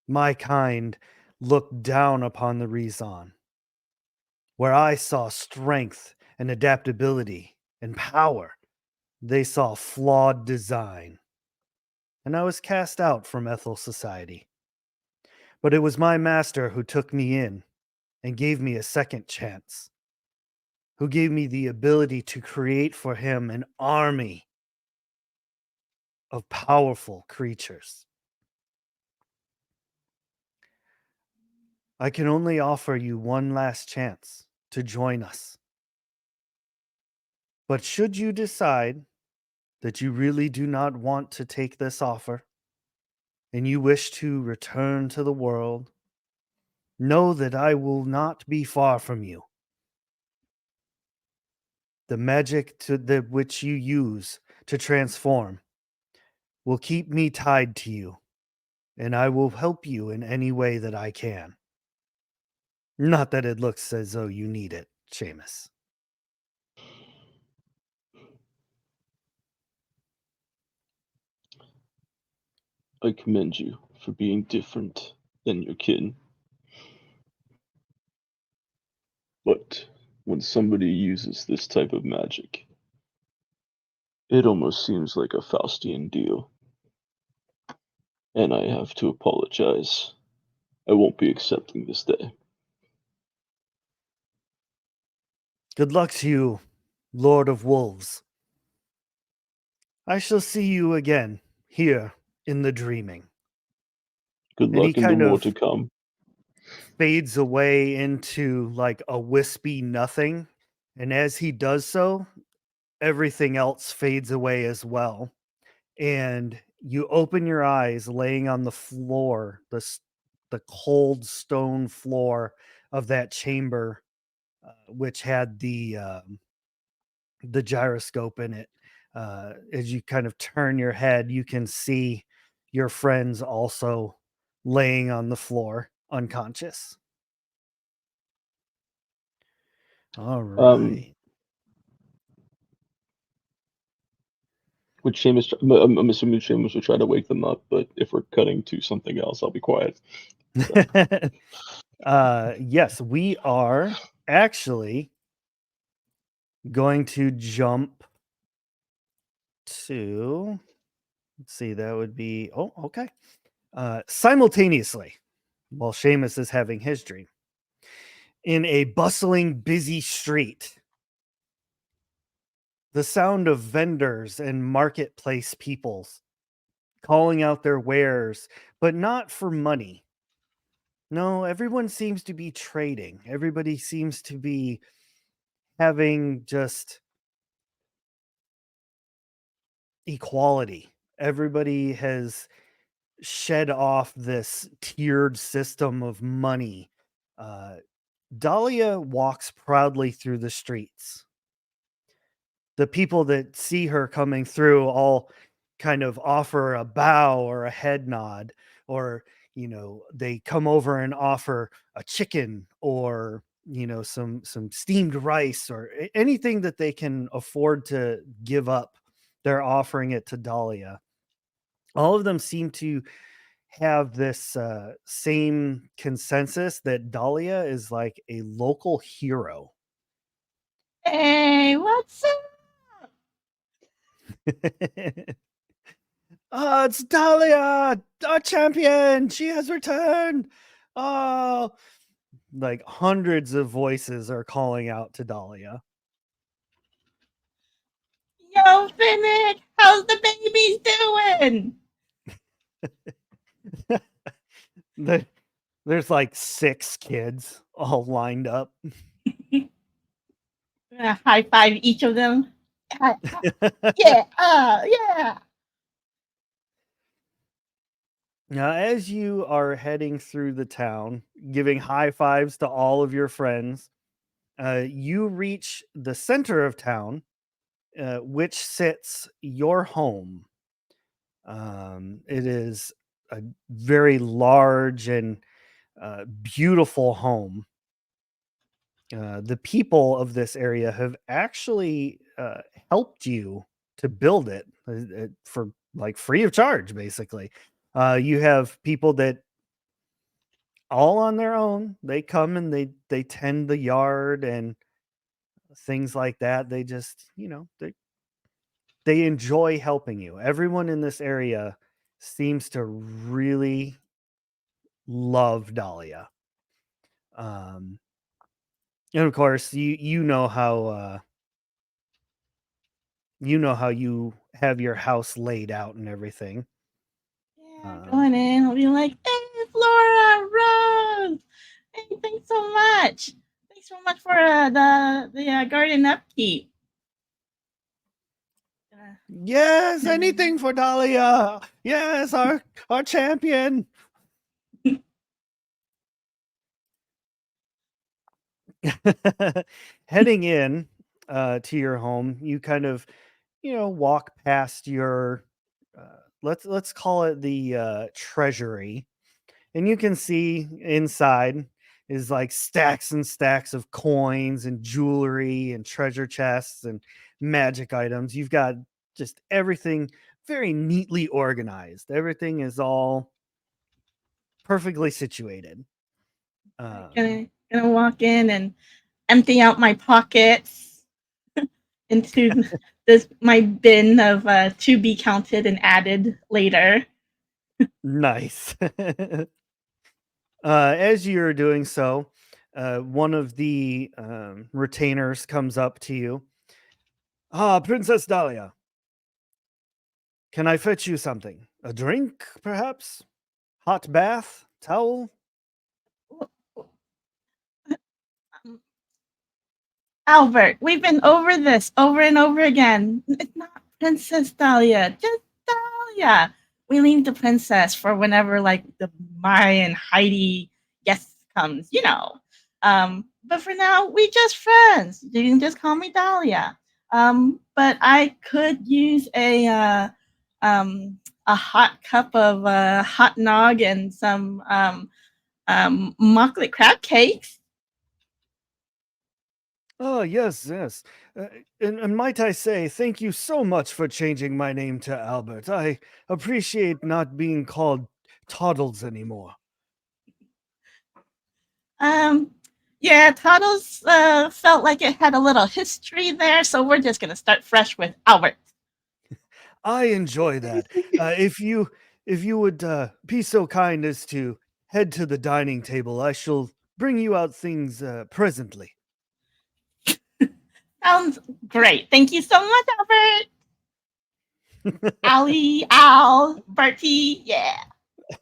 My kind looked down upon the Rizan, where I saw strength and adaptability and power. They saw flawed design. And I was cast out from Ethel Society. But it was my master who took me in and gave me a second chance, who gave me the ability to create for him an army of powerful creatures. I can only offer you one last chance to join us. But should you decide that you really do not want to take this offer and you wish to return to the world, know that I will not be far from you. The magic which you use to transform will keep me tied to you, and I will help you in any way that I can. Not that it looks as though you need it, Seamus. I commend you for being different than your kin. But when somebody uses this type of magic, it almost seems like a Faustian deal. And I have to apologize. I won't be accepting this day. Good luck to you, Lord of Wolves. I shall see you again here in the dreaming. Good And he luck and the kind more of to come. fades away into like a wispy nothing. And as he does so, everything else fades away as well. And you open your eyes laying on the floor, the cold stone floor of that chamber, which had the gyroscope in it. As you kind of turn your head, you can see your friends also laying on the floor, unconscious. All right. Would Seamus? I'm assuming Seamus will try to wake them up, but if we're cutting to something else, I'll be quiet. Yes, we are actually going to jump to, let's see, that would be, oh, okay. Simultaneously, while Seamus is having his dream, in a bustling, busy street, the sound of vendors and marketplace peoples calling out their wares, but not for money. No, everyone seems to be trading. Everybody seems to be having just equality. Everybody has shed off this tiered system of money. Dahlia walks proudly through the streets. The people that see her coming through all kind of offer a bow or a head nod, or they come over and offer a chicken, or some steamed rice, or anything that they can afford to give up. They're offering it to Dahlia. All of them seem to have this same consensus that Dahlia is like a local hero. Hey, what's up? Oh, it's Dahlia, our champion. She has returned. Oh, like hundreds of voices are calling out to Dahlia. Yo, Finnick, how's the babies doing? There's like 6 kids all lined up. High five each of them. Yeah, yeah. Now, as you are heading through the town, giving high fives to all of your friends, you reach the center of town, which sits your home. It is a very large and beautiful home. The people of this area have actually helped you to build it for like free of charge, basically. You have people that all on their own, they come and they tend the yard and things like that. They just, they enjoy helping you. Everyone in this area seems to really love Dahlia. And of course, you know how you have your house laid out and everything. Yeah, going in, I'll be like, hey, Flora, Rose. Hey, thanks so much. Thanks so much for the garden upkeep. Yes, anything for Dahlia. Yes, our champion. Heading in to your home, you kind of, walk past your let's call it the treasury, and you can see inside is like stacks and stacks of coins and jewelry and treasure chests and magic items. You've got just everything very neatly organized. Everything is all perfectly situated. Gonna walk in and empty out my pockets into this my bin of to be counted and added later. Nice. As you're doing so, one of the retainers comes up to you. Ah, Princess Dahlia, can I fetch you something? A drink, perhaps? Hot bath? Towel? Albert, we've been over this over and over again. It's not Princess Dahlia, just Dahlia. We leave the princess for whenever like the Maya and Heidi guest comes, But for now, we just friends. You can just call me Dahlia. But I could use a hot cup of hot nog and some chocolate crab cakes. Oh, yes, yes. And might I say, thank you so much for changing my name to Albert. I appreciate not being called Toddles anymore. Yeah, Toddles felt like it had a little history there, so we're just gonna start fresh with Albert. I enjoy that. If you would be so kind as to head to the dining table, I shall bring you out things presently. Sounds great. Thank you so much, Albert. Allie, Al, Bertie, yeah.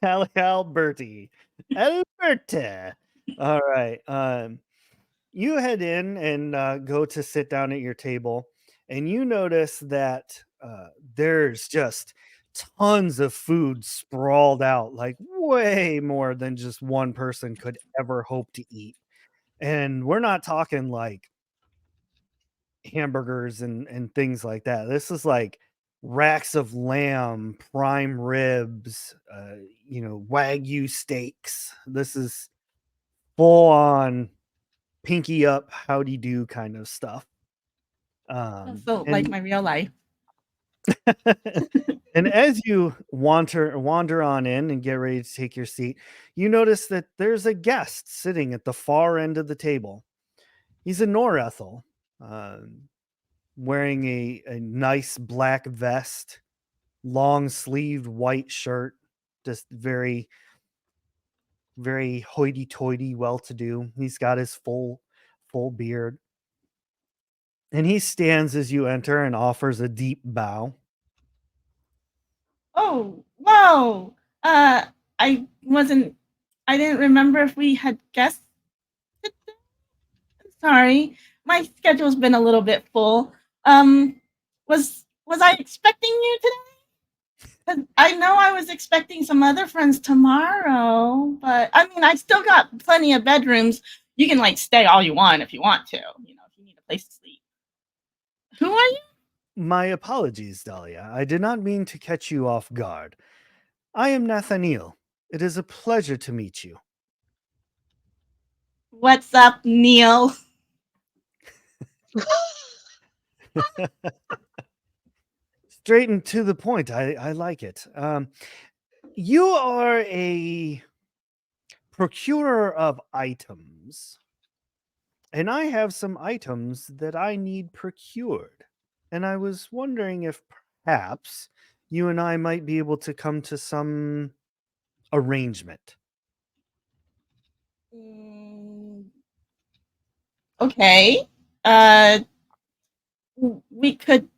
Alberti. Alberta. All right. You head in and go to sit down at your table, and you notice that there's just tons of food sprawled out, like way more than just one person could ever hope to eat. And we're not talking like hamburgers and things like that. This is like racks of lamb, prime ribs, wagyu steaks. This is full on pinky up, howdy do kind of stuff. So like my real life. And as you wander on in and get ready to take your seat, you notice that there's a guest sitting at the far end of the table. He's a Norethel, wearing a nice black vest, long sleeved white shirt, just very, very hoity toity, well to do. He's got his full beard. And he stands as you enter and offers a deep bow. Oh, whoa. I didn't remember if we had guests. Sorry, my schedule's been a little bit full. Was I expecting you today? 'Cause I know I was expecting some other friends tomorrow, but I mean, I still got plenty of bedrooms. You can like stay all you want if you want to, if you need a place to sleep. Who are you? My apologies, Dahlia. I did not mean to catch you off guard. I am Nathaniel. It is a pleasure to meet you. What's up, Neil? Straight and to the point. I like it. You are a procurer of items, and I have some items that I need procured. And I was wondering if perhaps you and I might be able to come to some arrangement. Okay. We could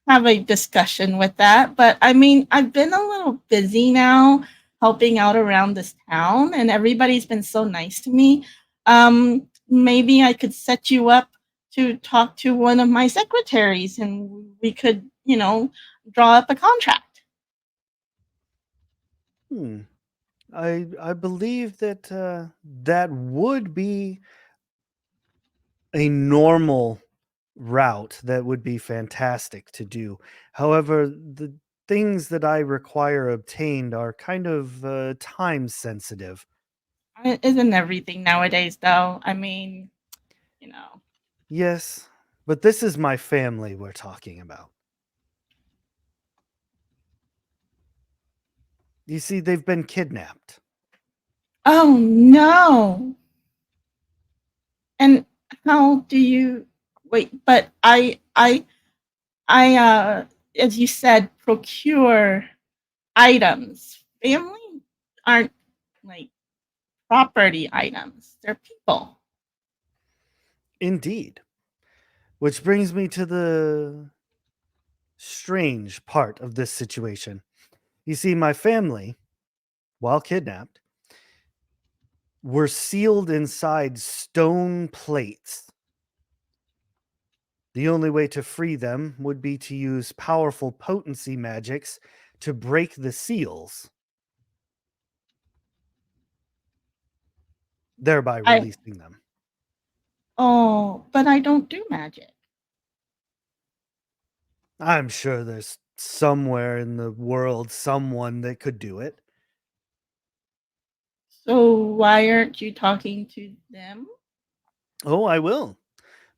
have a discussion with that, but I mean, I've been a little busy now helping out around this town, and everybody's been so nice to me. Maybe I could set you up to talk to one of my secretaries and we could, draw up a contract. I believe that that would be a normal route that would be fantastic to do. However, the things that I require obtained are kind of time sensitive. Isn't everything nowadays, though? I mean, you know. Yes, but this is my family we're talking about. You see, they've been kidnapped. Oh no. And how do you wait? But as you said, procure items. Family aren't like property items. They're people. Indeed. Which brings me to the strange part of this situation. You see, my family, while kidnapped, were sealed inside stone plates. The only way to free them would be to use powerful potency magics to break the seals, thereby I releasing them. Oh, but I don't do magic. I'm sure there's somewhere in the world someone that could do it. So why aren't you talking to them? Oh, I will.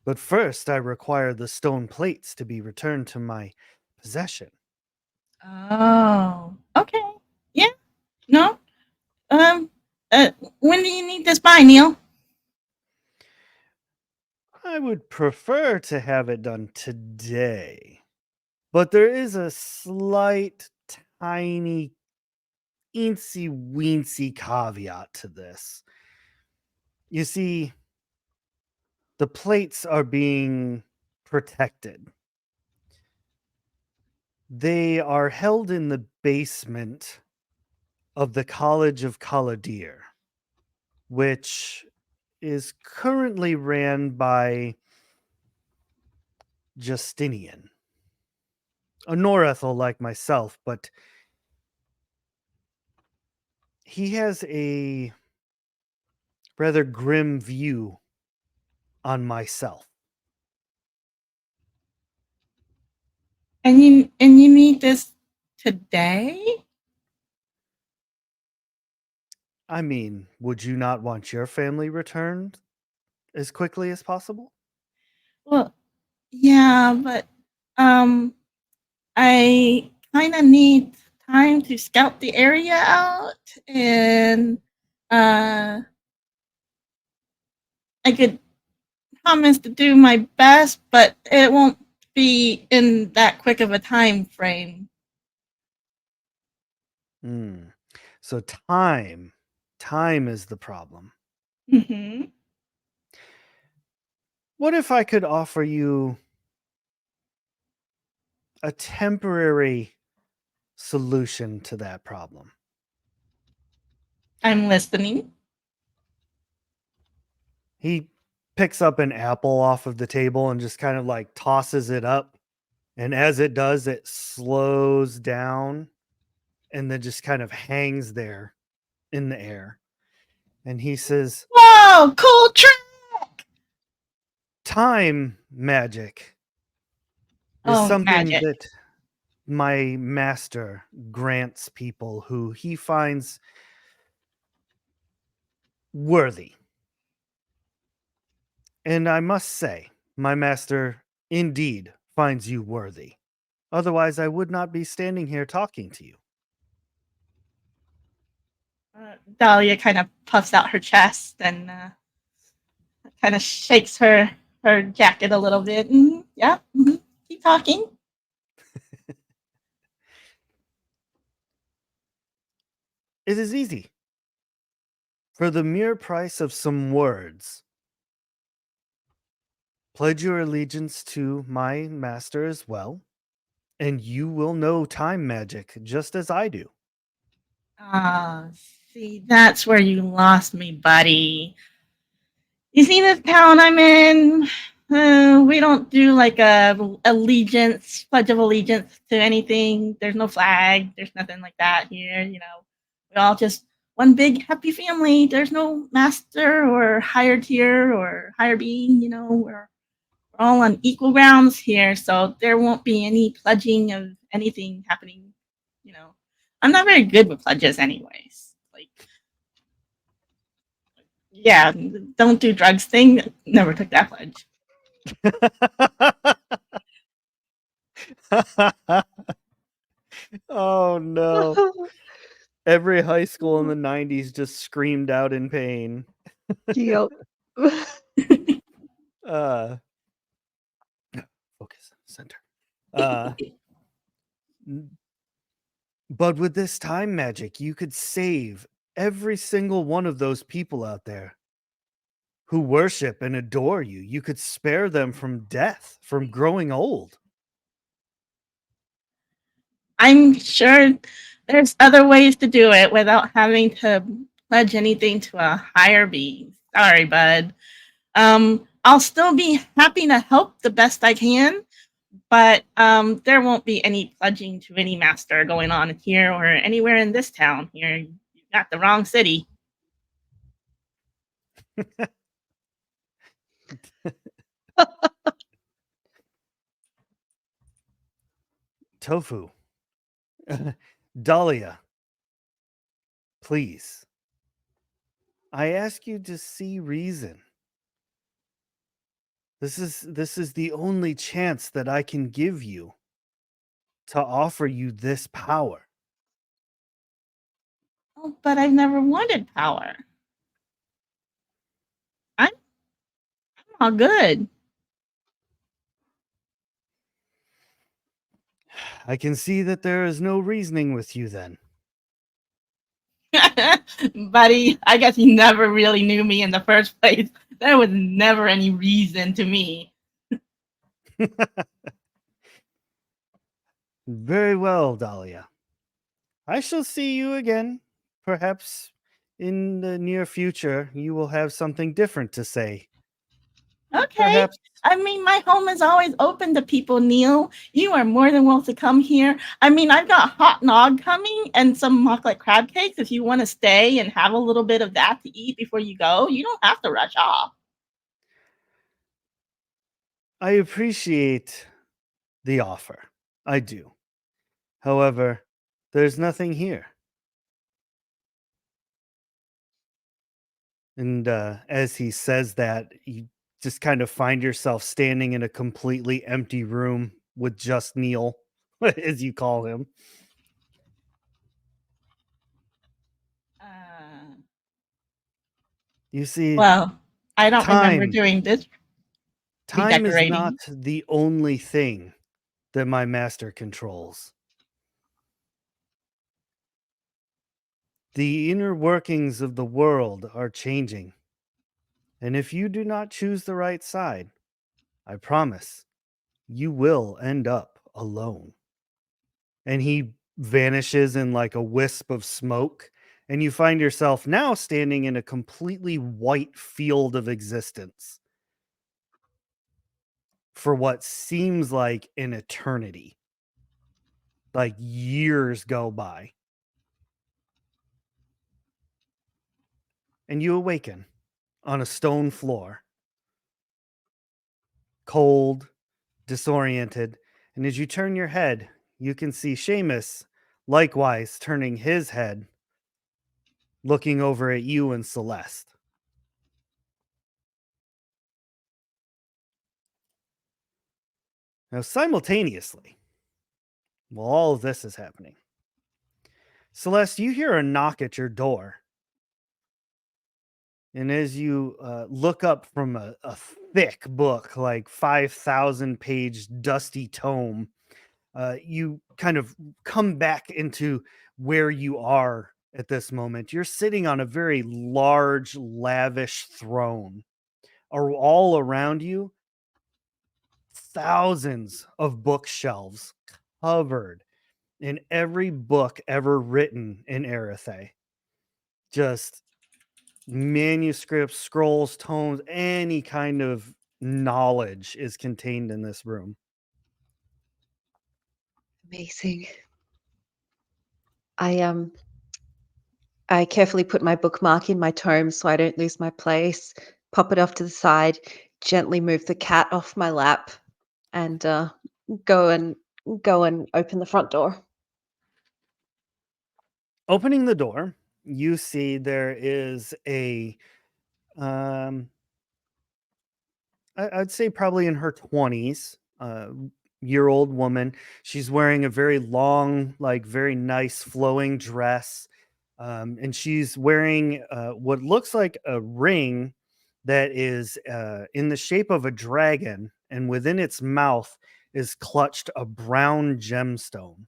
But first, I require the stone plates to be returned to my possession. Oh, okay. Yeah. No. Um. When do you need this by, Neil? I would prefer to have it done today. But there is a slight, tiny, eensy weensy caveat to this. You see, the plates are being protected. They are held in the basement of the College of Caladir, which is currently ran by Justinian. A Norethel like myself, but he has a rather grim view on myself. And you need this today? I mean, would you not want your family returned as quickly as possible? Well, yeah, but I kind of need time to scout the area out, and uh, I could promise to do my best, but it won't be in that quick of a time frame. So time is the problem. Hmm. What if I could offer you a temporary solution to that problem? I'm listening. He picks up an apple off of the table and just kind of like tosses it up. And as it does, it slows down and then just kind of hangs there in the air. And he says, Whoa, cool trick! time magic is Oh, something magic. that my master grants people who he finds worthy. And I must say, my master indeed finds you worthy. Otherwise, I would not be standing here talking to you. Dahlia kind of puffs out her chest and kind of shakes her jacket a little bit. Yeah, keep talking. It is easy. For the mere price of some words, pledge your allegiance to my master as well, and you will know time magic just as I do. Ah, see, that's where you lost me, buddy. You see this town I'm in? We don't do like a pledge of allegiance to anything. There's no flag. There's nothing like that here. We all just one big happy family. There's no master or higher tier or higher being. We're all on equal grounds here, so there won't be any pledging of anything happening. I'm not very good with pledges, anyways. Like, yeah, don't do drugs thing. Never took that pledge. Oh no. Every high school in the 90s just screamed out in pain. Yep. Focus center. But with this time magic, you could save every single one of those people out there who worship and adore you. You could spare them from death, from growing old. I'm sure there's other ways to do it without having to pledge anything to a higher being. Sorry, bud. I'll still be happy to help the best I can, but there won't be any pledging to any master going on here or anywhere in this town. Here, you got the wrong city. Tofu. Dahlia. Please. I ask you to see reason. This is the only chance that I can give you to offer you this power. Oh, but I've never wanted power. I'm all good. I can see that there is no reasoning with you then. Buddy, I guess you never really knew me in the first place. There was never any reason to me. Very well, Dahlia. I shall see you again. Perhaps in the near future you will have something different to say. Okay. Perhaps I mean, my home is always open to people, Neil. You are more than welcome to come here. I mean, I've got hot nog coming and some mock-like crab cakes. If you want to stay and have a little bit of that to eat before you go, you don't have to rush off. I appreciate the offer. I do. However, there's nothing here. And as he says that, you just kind of find yourself standing in a completely empty room with just Neil, as you call him. You see, Well, I don't remember time doing this. time is redecorating. not the only thing that my master controls. The inner workings of the world are changing. And if you do not choose the right side, I promise you will end up alone. And he vanishes in like a wisp of smoke. And you find yourself now standing in a completely white field of existence for what seems like an eternity. Like years go by. And you awaken on a stone floor, cold, disoriented. And as you turn your head, you can see Seamus likewise turning his head, looking over at you and Celeste. Now, simultaneously, while all of this is happening, Celeste, you hear a knock at your door. And as you look up from a thick book, like 5,000 page dusty tome, you kind of come back into where you are at this moment. You're sitting on a very large, lavish throne. All around you, thousands of bookshelves covered in every book ever written in Erethe. Just manuscripts, scrolls, tomes, any kind of knowledge is contained in this room. Amazing. I I carefully put my bookmark in my tome so I don't lose my place, pop it off to the side, gently move the cat off my lap, and go and go and open the front door. Opening the door, you see there is a um I'd say probably in her 20s, year old woman. She's wearing a very long, like very nice flowing dress. And she's wearing what looks like a ring that is in the shape of a dragon. And within its mouth is clutched a brown gemstone.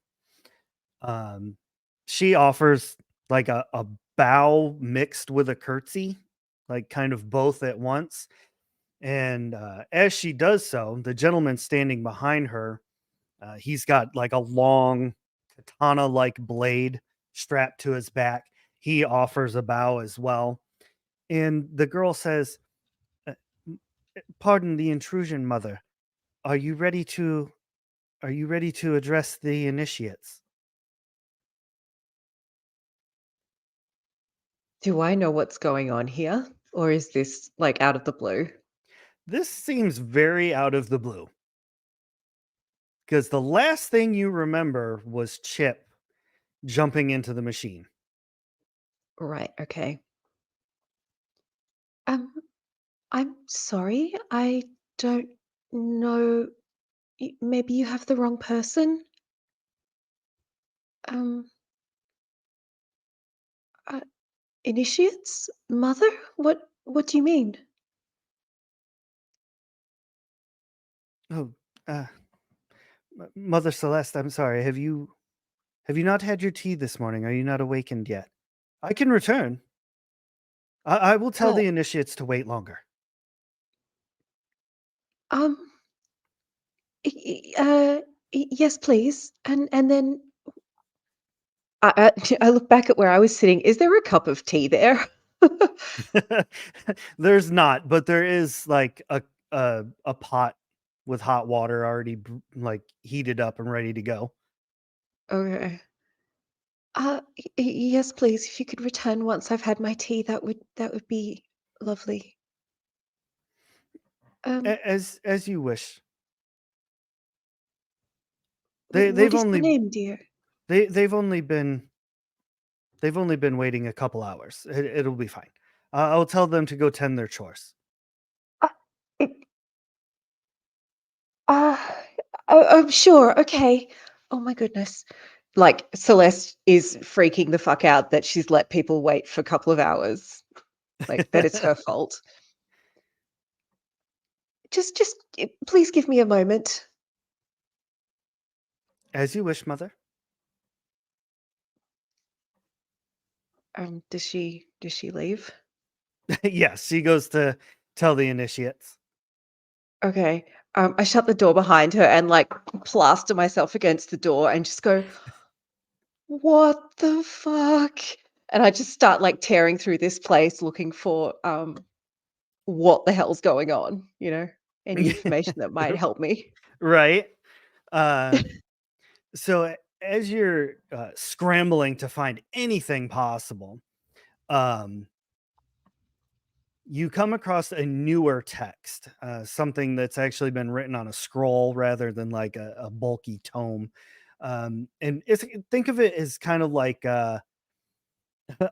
Um, she offers like a bow mixed with a curtsy, like kind of both at once. And as she does so, the gentleman standing behind her, he's got like a long katana like blade strapped to his back. He offers a bow as well. And the girl says, "Uh, Pardon the intrusion, mother. Are you ready to address the initiates?" Do I know what's going on here? Or is this like out of the blue? This seems very out of the blue because the last thing you remember was Chip jumping into the machine. Right, okay. Um, I'm sorry. I don't know. Maybe you have the wrong person. Um, uh, Initiates? Mother? What do you mean? Oh, uh, Mother Celeste, I'm sorry. Have you not had your tea this morning? Are you not awakened yet? I can return. I will tell Uh, the initiates to wait longer. um, yes, please. And then I look back at where I was sitting. Is there a cup of tea there? There's not, but there is like a pot with hot water already like heated up and ready to go. Okay. Yes, please. If you could return once I've had my tea, that would be lovely. Um, As you wish. They what they've is your only name, dear? they they've only been waiting a couple hours. It'll be fine. I'll tell them to go tend their chores. Uh, it, uh, oh, sure. Okay. Oh my goodness. Like Celeste is freaking the fuck out that she's let people wait for a couple of hours. Like that it's her fault. Just please give me a moment. As you wish, mother. Does she leave? Yes, she goes to tell the initiates. Okay. I shut the door behind her and like plaster myself against the door and just go, what the fuck? And I just start like tearing through this place looking for what the hell's going on, any information that might help me. Right. Uh, so as you're scrambling to find anything possible, um, you come across a newer text, something that's actually been written on a scroll rather than like a bulky tome. And think of it as kind of like a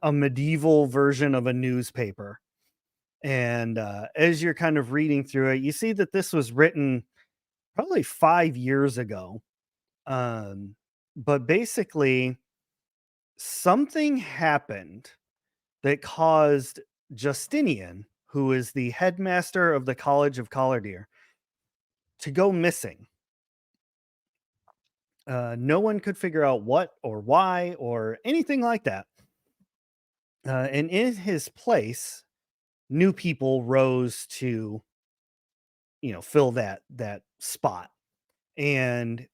medieval version of a newspaper. And as you're kind of reading through it, you see that this was written probably 5 years ago. Um, but basically, something happened that caused Justinian, who is the headmaster of the College of Collardeer, to go missing. No one could figure out what or why or anything like that. And in his place, new people rose to, fill that spot. And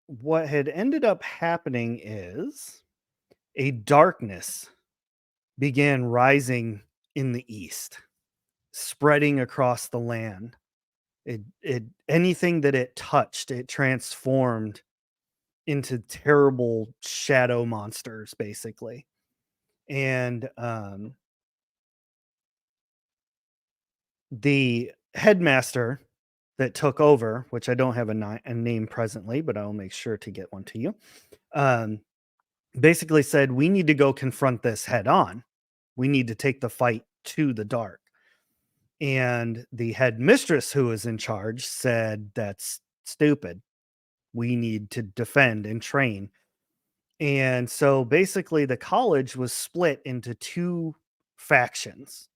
what had ended up happening is a darkness began rising in the east. spreading across the land. It anything that it touched, it transformed into terrible shadow monsters, basically. And the headmaster that took over, which I don't have a name presently, but I'll make sure to get one to you, um, basically said, we need to go confront this head on. We need to take the fight to the dark. And the headmistress who was in charge said, that's stupid. We need to defend and train. And so basically, the college was split into two factions.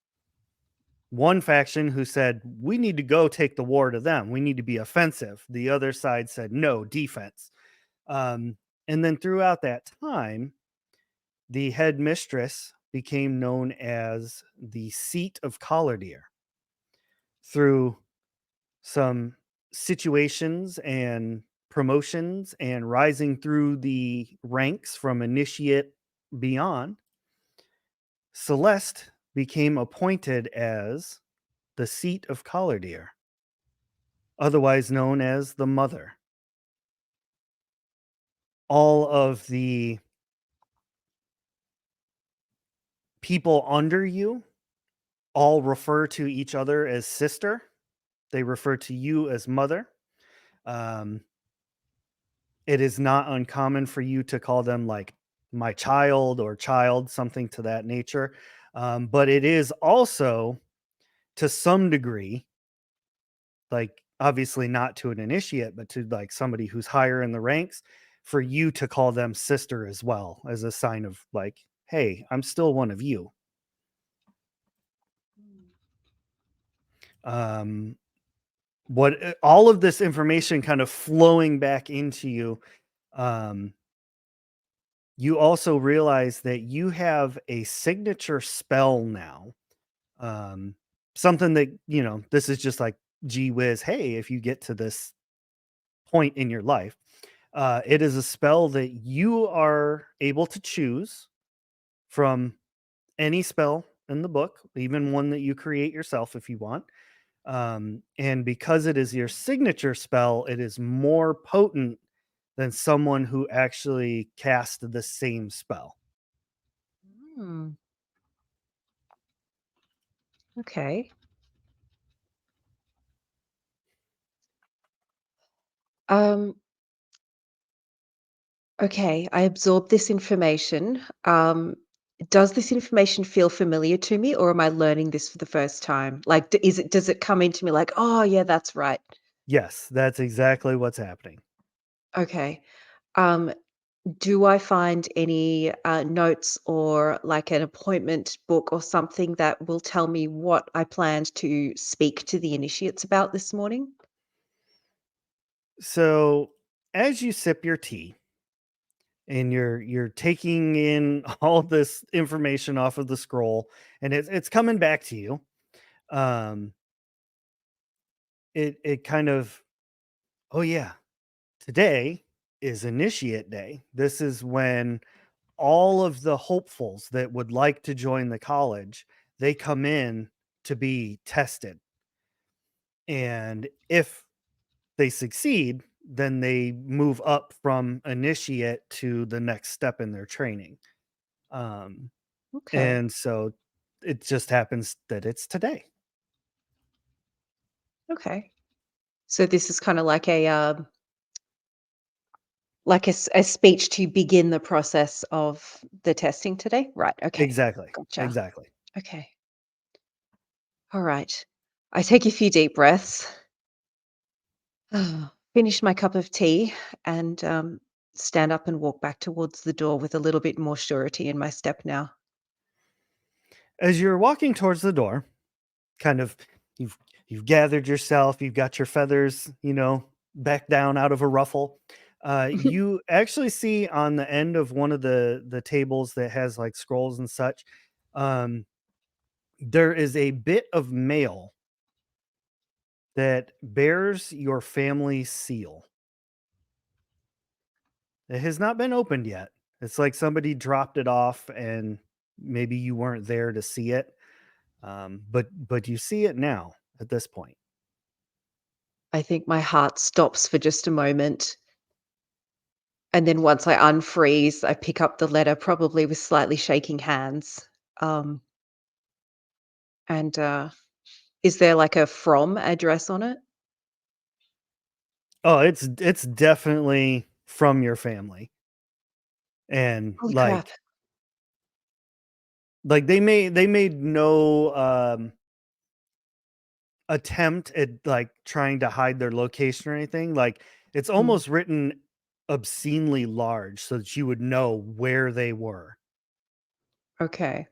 One faction who said, we need to go take the war to them. We need to be offensive. The other side said, no, defense. And then throughout that time, the headmistress became known as the seat of Collardeer through some situations and promotions and rising through the ranks from initiate beyond. Celeste became appointed as the seat of Collardeer, otherwise known as the Mother. All of the people under you all refer to each other as sister. They refer to you as mother. It is not uncommon for you to call them like my child or child, something to that nature. But it is also, to some degree, like obviously not to an initiate, but to like somebody who's higher in the ranks, for you to call them sister as well, as a sign of like, hey, I'm still one of you. All of this information kind of flowing back into you, you also realize that you have a signature spell now. Something that, this is just like, gee whiz, hey, if you get to this point in your life, it is a spell that you are able to choose from any spell in the book, even one that you create yourself if you want. And because it is your signature spell, it is more potent than someone who actually cast the same spell. Hmm. Okay. Um, okay, I absorbed this information. Does this information feel familiar to me, or am I learning this for the first time? Like, does it come into me like, oh yeah, that's right. Yes, that's exactly what's happening. Okay. Um, do I find any notes or like an appointment book or something that will tell me what I planned to speak to the initiates about this morning? So as you sip your tea and you're taking in all this information off of the scroll, and it's coming back to you, um, it kind of, oh yeah, today is initiate day. This is when all of the hopefuls that would like to join the college, they come in to be tested. And if they succeed, then they move up from initiate to the next step in their training. Um, Okay. and so it just happens that it's today. Okay. So this is kind of like a speech to begin the process of the testing today? Right, okay. Exactly. Gotcha. Exactly. Okay. All right. I take a few deep breaths, finish my cup of tea, and stand up and walk back towards the door with a little bit more surety in my step now. As you're walking towards the door, kind of you've you've gathered yourself, you've got your feathers, back down out of a ruffle. You actually see on the end of one of the tables that has like scrolls and such, um, there is a bit of mail that bears your family seal. It has not been opened yet. It's like somebody dropped it off and maybe you weren't there to see it. But you see it now at this point. I think my heart stops for just a moment. And then once I unfreeze, I pick up the letter, probably with slightly shaking hands. Um, and is there like a from address on it? Oh, it's definitely from your family. And Holy crap. like they made no attempt at like trying to hide their location or anything. Like it's Mm, almost written obscenely large so that you would know where they were. okay.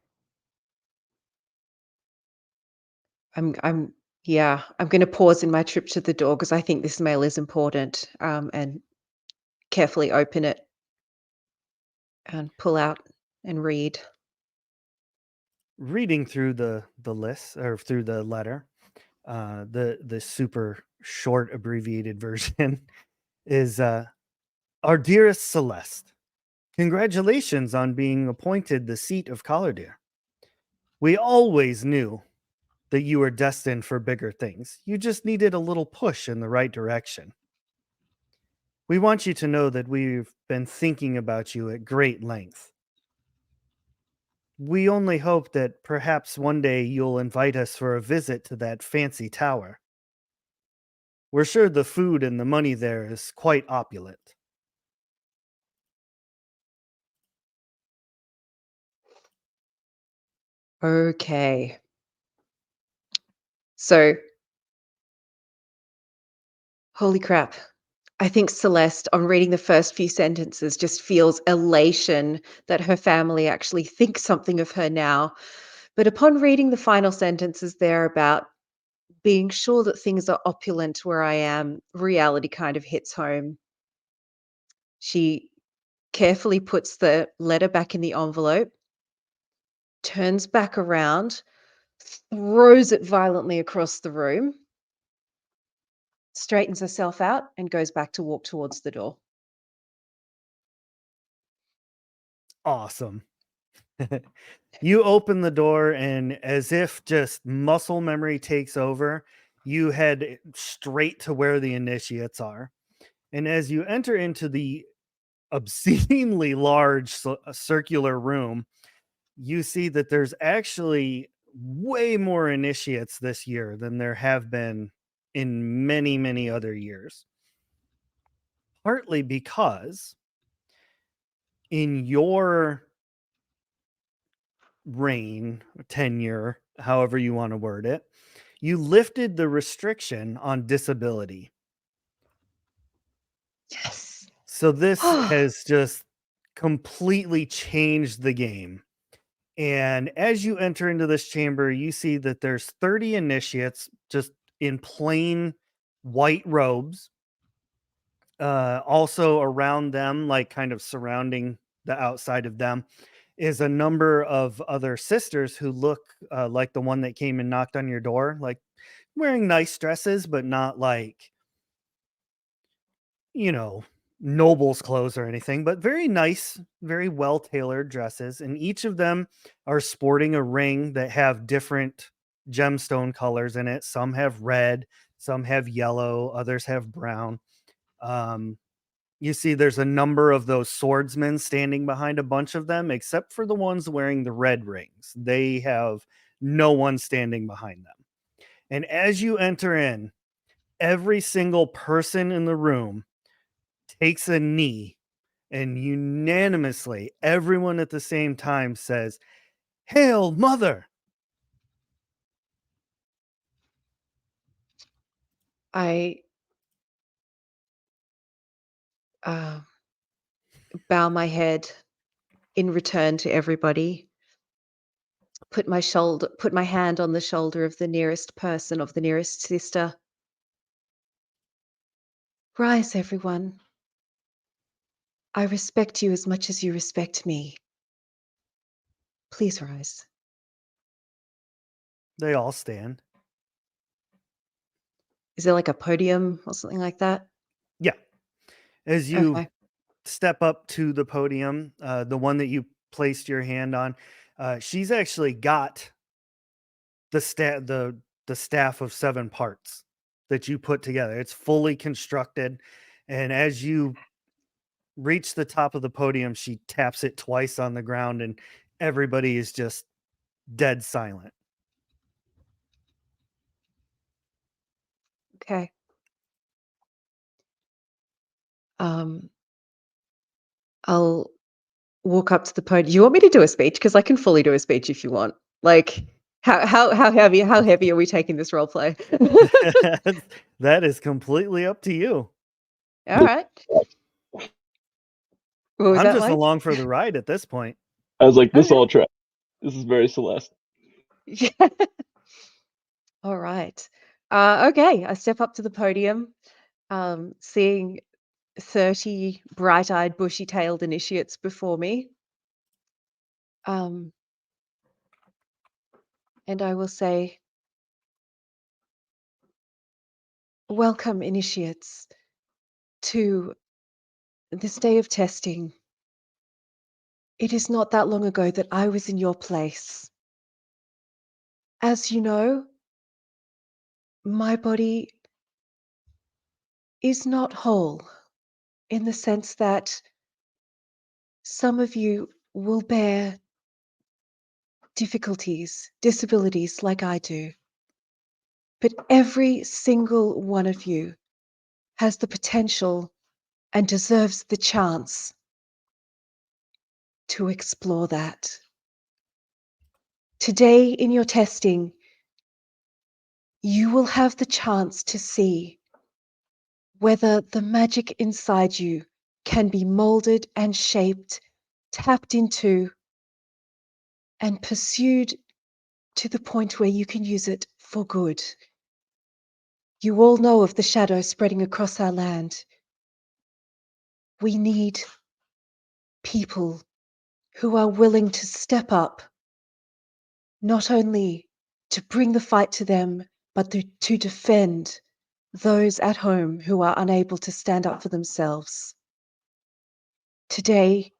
I'm yeah, I'm gonna pause in my trip to the door because I think this mail is important, and carefully open it and pull out and read. Reading through the list or through the letter, the super short abbreviated version is our dearest Celeste. Congratulations on being appointed the seat of Collardeer. We always knew that you were destined for bigger things. You just needed a little push in the right direction. We want you to know that we've been thinking about you at great length. We only hope that perhaps one day you'll invite us for a visit to that fancy tower. We're sure the food and the money there is quite opulent. Okay. So, holy crap. I think Celeste, on reading the first few sentences, just feels elation that her family actually thinks something of her now. But upon reading the final sentences there about being sure that things are opulent where I am, reality kind of hits home. She carefully puts the letter back in the envelope, turns back around, throws it violently across the room, straightens herself out, and goes back to walk towards the door. Awesome. You open the door, and as if just muscle memory takes over, you head straight to where the initiates are. And as you enter into the obscenely large circular room, you see that there's actually way more initiates this year than there have been in many, many other years. Partly because in your reign, tenure, however you want to word it, you lifted the restriction on disability. Yes. So this has just completely changed the game. And as you enter into this chamber, you see that there's 30 initiates just in plain white robes. Also around them, like kind of surrounding the outside of them, is a number of other sisters who look like the one that came and knocked on your door, like wearing nice dresses, but not like, you know, nobles' clothes or anything, but very nice, very well tailored dresses. And each of them are sporting a ring that have different gemstone colors in it. Some have red, some have yellow, others have brown. Um, you see, there's a number of those swordsmen standing behind a bunch of them, except for the ones wearing the red rings. They have no one standing behind them. And as you enter in, every single person in the room takes a knee, and unanimously, everyone at the same time says, "Hail, Mother!" I uh, bow my head in return to everybody, put my hand on the shoulder of the nearest person, of the nearest sister. Rise, everyone. I respect you as much as you respect me. Please rise. They all stand. Is there like a podium or something like that? Yeah. As you Okay. step up to the podium, the one that you placed your hand on, she's actually got the staff of 7 parts that you put together. It's fully constructed, and as you reach the top of the podium, she taps it twice on the ground, and everybody is just dead silent. Okay. Um, I'll walk up to the podium. You want me to do a speech? Because I can fully do a speech if you want. Like, how heavy are we taking this role play? That is completely up to you. All right. What was I'm that just like? along for the ride at this point. I was like, this Okay. all track. This is very Celeste. Yeah. All right. Okay. I step up to the podium, seeing 30 bright-eyed, bushy-tailed initiates before me. And I will say, welcome, initiates, to this day of testing. It is not that long ago that I was in your place. As you know, my body is not whole in the sense that some of you will bear difficulties, disabilities like I do. But every single one of you has the potential and deserves the chance to explore that. Today, in your testing, you will have the chance to see whether the magic inside you can be molded and shaped, tapped into, and pursued to the point where you can use it for good. You all know of the shadow spreading across our land. We need people who are willing to step up, not only to bring the fight to them, but to defend those at home who are unable to stand up for themselves. Today,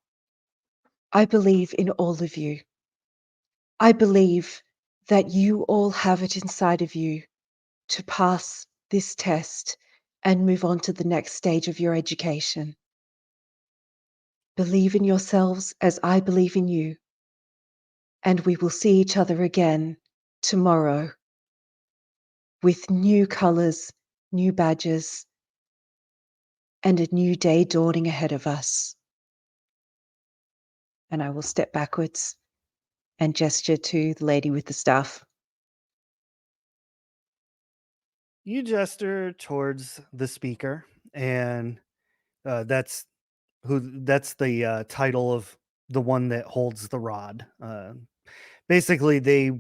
I believe in all of you. I believe that you all have it inside of you to pass this test and move on to the next stage of your education. Believe in yourselves as I believe in you, and we will see each other again tomorrow with new colors, new badges, and a new day dawning ahead of us. And I will step backwards and gesture to the lady with the staff. You gesture towards the speaker, and that's the title of the one that holds the rod. Basically, they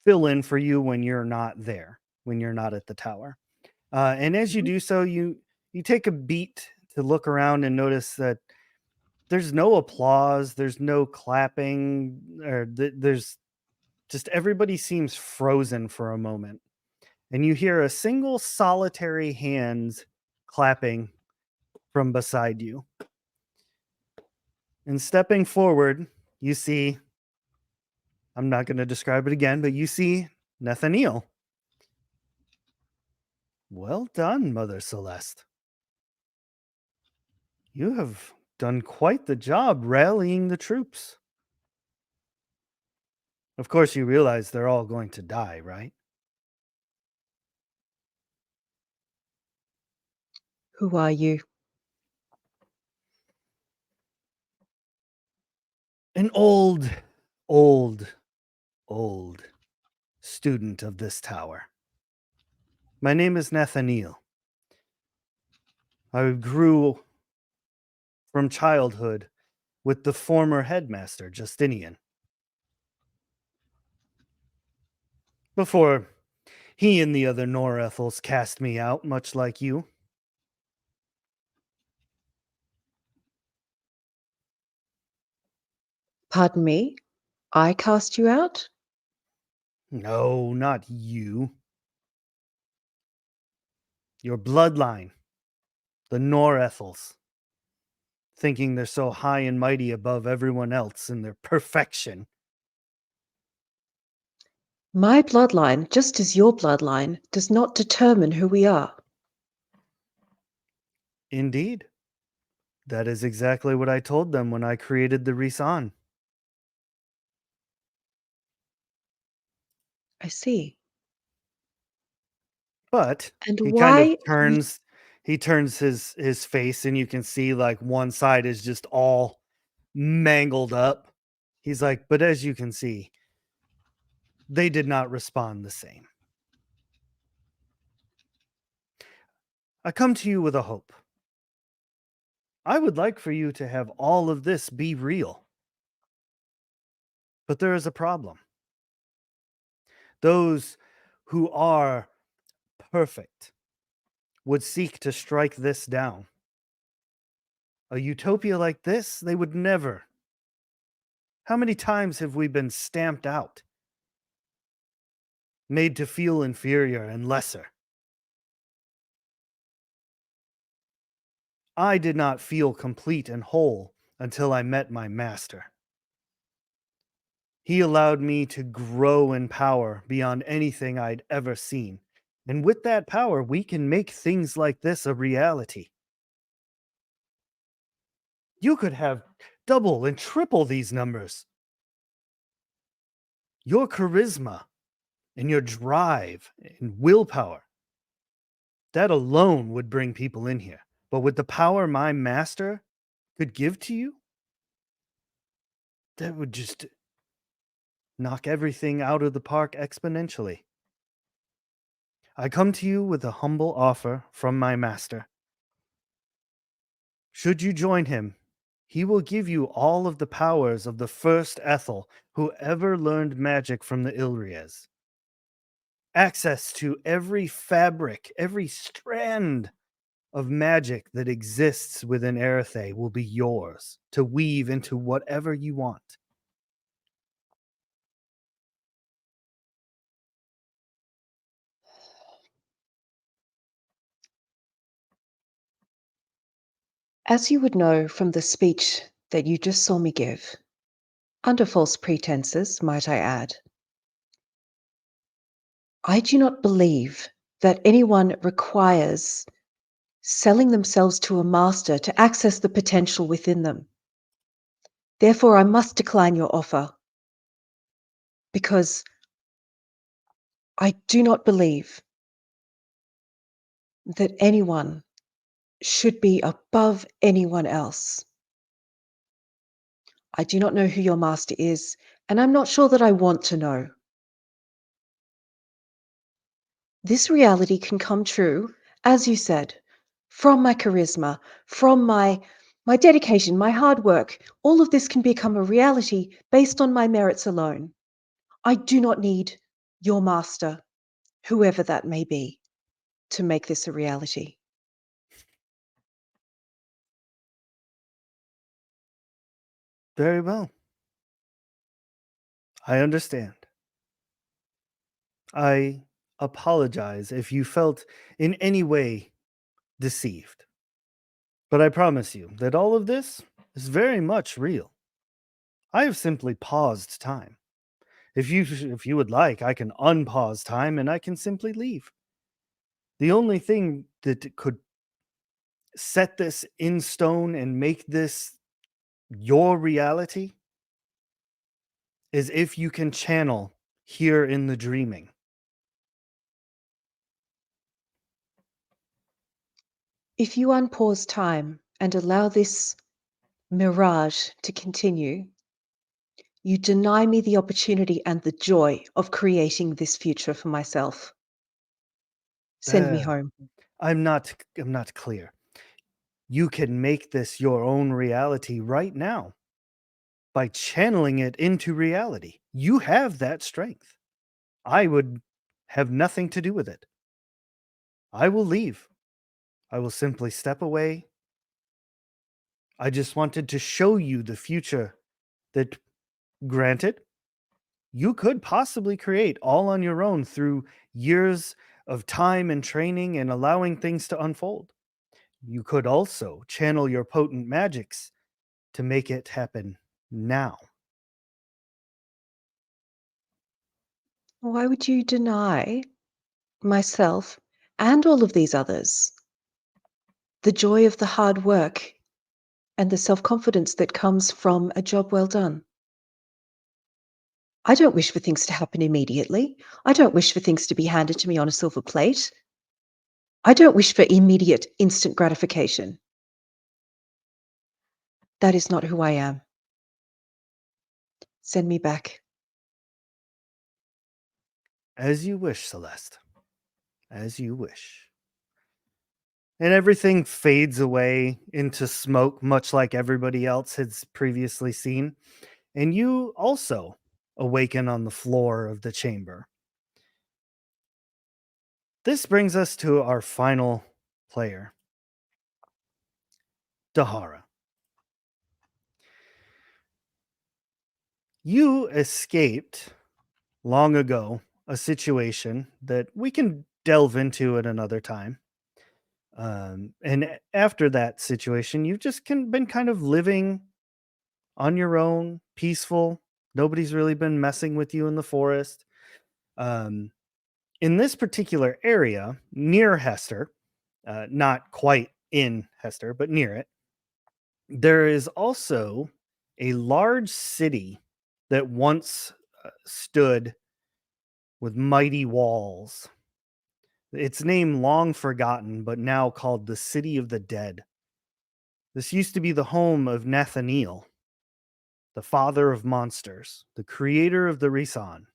fill in for you when you're not there, when you're not at the tower. And as you Mhm. do so, you take a beat to look around and notice that there's no applause, there's no clapping, or there's just everybody seems frozen for a moment. And you hear a single solitary hand clapping from beside you. And stepping forward, you see, I'm not going to describe it again, but you see Nathaniel. Well done, Mother Celeste. You have done quite the job rallying the troops. Of course, you realize they're all going to die, right? Who are you? An old, old student of this tower. My name is Nathaniel. I grew from childhood with the former headmaster, Justinian. Before he and the other Norethels cast me out, much like you. Pardon me? I cast you out? No, not you. Your bloodline, the Norethels, thinking they're so high and mighty above everyone else in their perfection. My bloodline, just as your bloodline, does not determine who we are. Indeed. That is exactly what I told them when I created the Risan. I see. But And he kind of why? turns his face, and you can see like one side is just all mangled up. He's like, but as you can see, they did not respond the same. I come to you with a hope. I would like for you to have all of this be real. But there is a problem. Those who are perfect would seek to strike this down. A utopia like this, they would never. How many times have we been stamped out, made to feel inferior and lesser? I did not feel complete and whole until I met my master. He allowed me to grow in power beyond anything I'd ever seen. And with that power, we can make things like this a reality. You could have double and triple these numbers. Your charisma and your drive and willpower, that alone would bring people in here. But with the power my master could give to you, that would just knock everything out of the park exponentially. I come to you with a humble offer from my master. Should you join him, he will give you all of the powers of the first Ethel who ever learned magic from the Ilriez. Access to every fabric, every strand of magic that exists within Erethe will be yours to weave into whatever you want. As you would know from the speech that you just saw me give, under false pretenses, might I add, I do not believe that anyone requires selling themselves to a master to access the potential within them. Therefore, I must decline your offer because I do not believe that anyone should be above anyone else. I do not know who your master is, and I'm not sure that I want to know. This reality can come true, as you said, from my charisma, from my dedication, my hard work. All of this can become a reality based on my merits alone. I do not need your master, whoever that may be, to make this a reality. Very well. I understand. I apologize if you felt in any way deceived. But I promise you that all of this is very much real. I have simply paused time. If you would like, I can unpause time and I can simply leave. The only thing that could set this in stone and make this your reality is if you can channel here in the dreaming. If you unpause time and allow this mirage to continue, you deny me the opportunity and the joy of creating this future for myself. Send me Uh, home. I'm not clear. You can make this your own reality right now by channeling it into reality. You have that strength. I would have nothing to do with it. I will leave. I will simply step away. I just wanted to show you the future that, granted, you could possibly create all on your own through years of time and training and allowing things to unfold. You could also channel your potent magics to make it happen now. Why would you deny myself and all of these others the joy of the hard work and the self-confidence that comes from a job well done? I don't wish for things to happen immediately. I don't wish for things to be handed to me on a silver plate. I don't wish for immediate, instant gratification. That is not who I am. Send me back. As you wish, Celeste. As you wish. And everything fades away into smoke, much like everybody else has previously seen. And you also awaken on the floor of the chamber. This brings us to our final player, Dahara. You escaped long ago a situation that we can delve into at another time. And after that situation, you've just been kind of living on your own, peaceful. Nobody's really been messing with you in the forest. Um, in this particular area, near Hester, not quite in Hester, but near it, there is also a large city that once stood with mighty walls. Its name long forgotten, but now called the City of the Dead. This used to be the home of Nathaniel, the father of monsters, the creator of the Risan.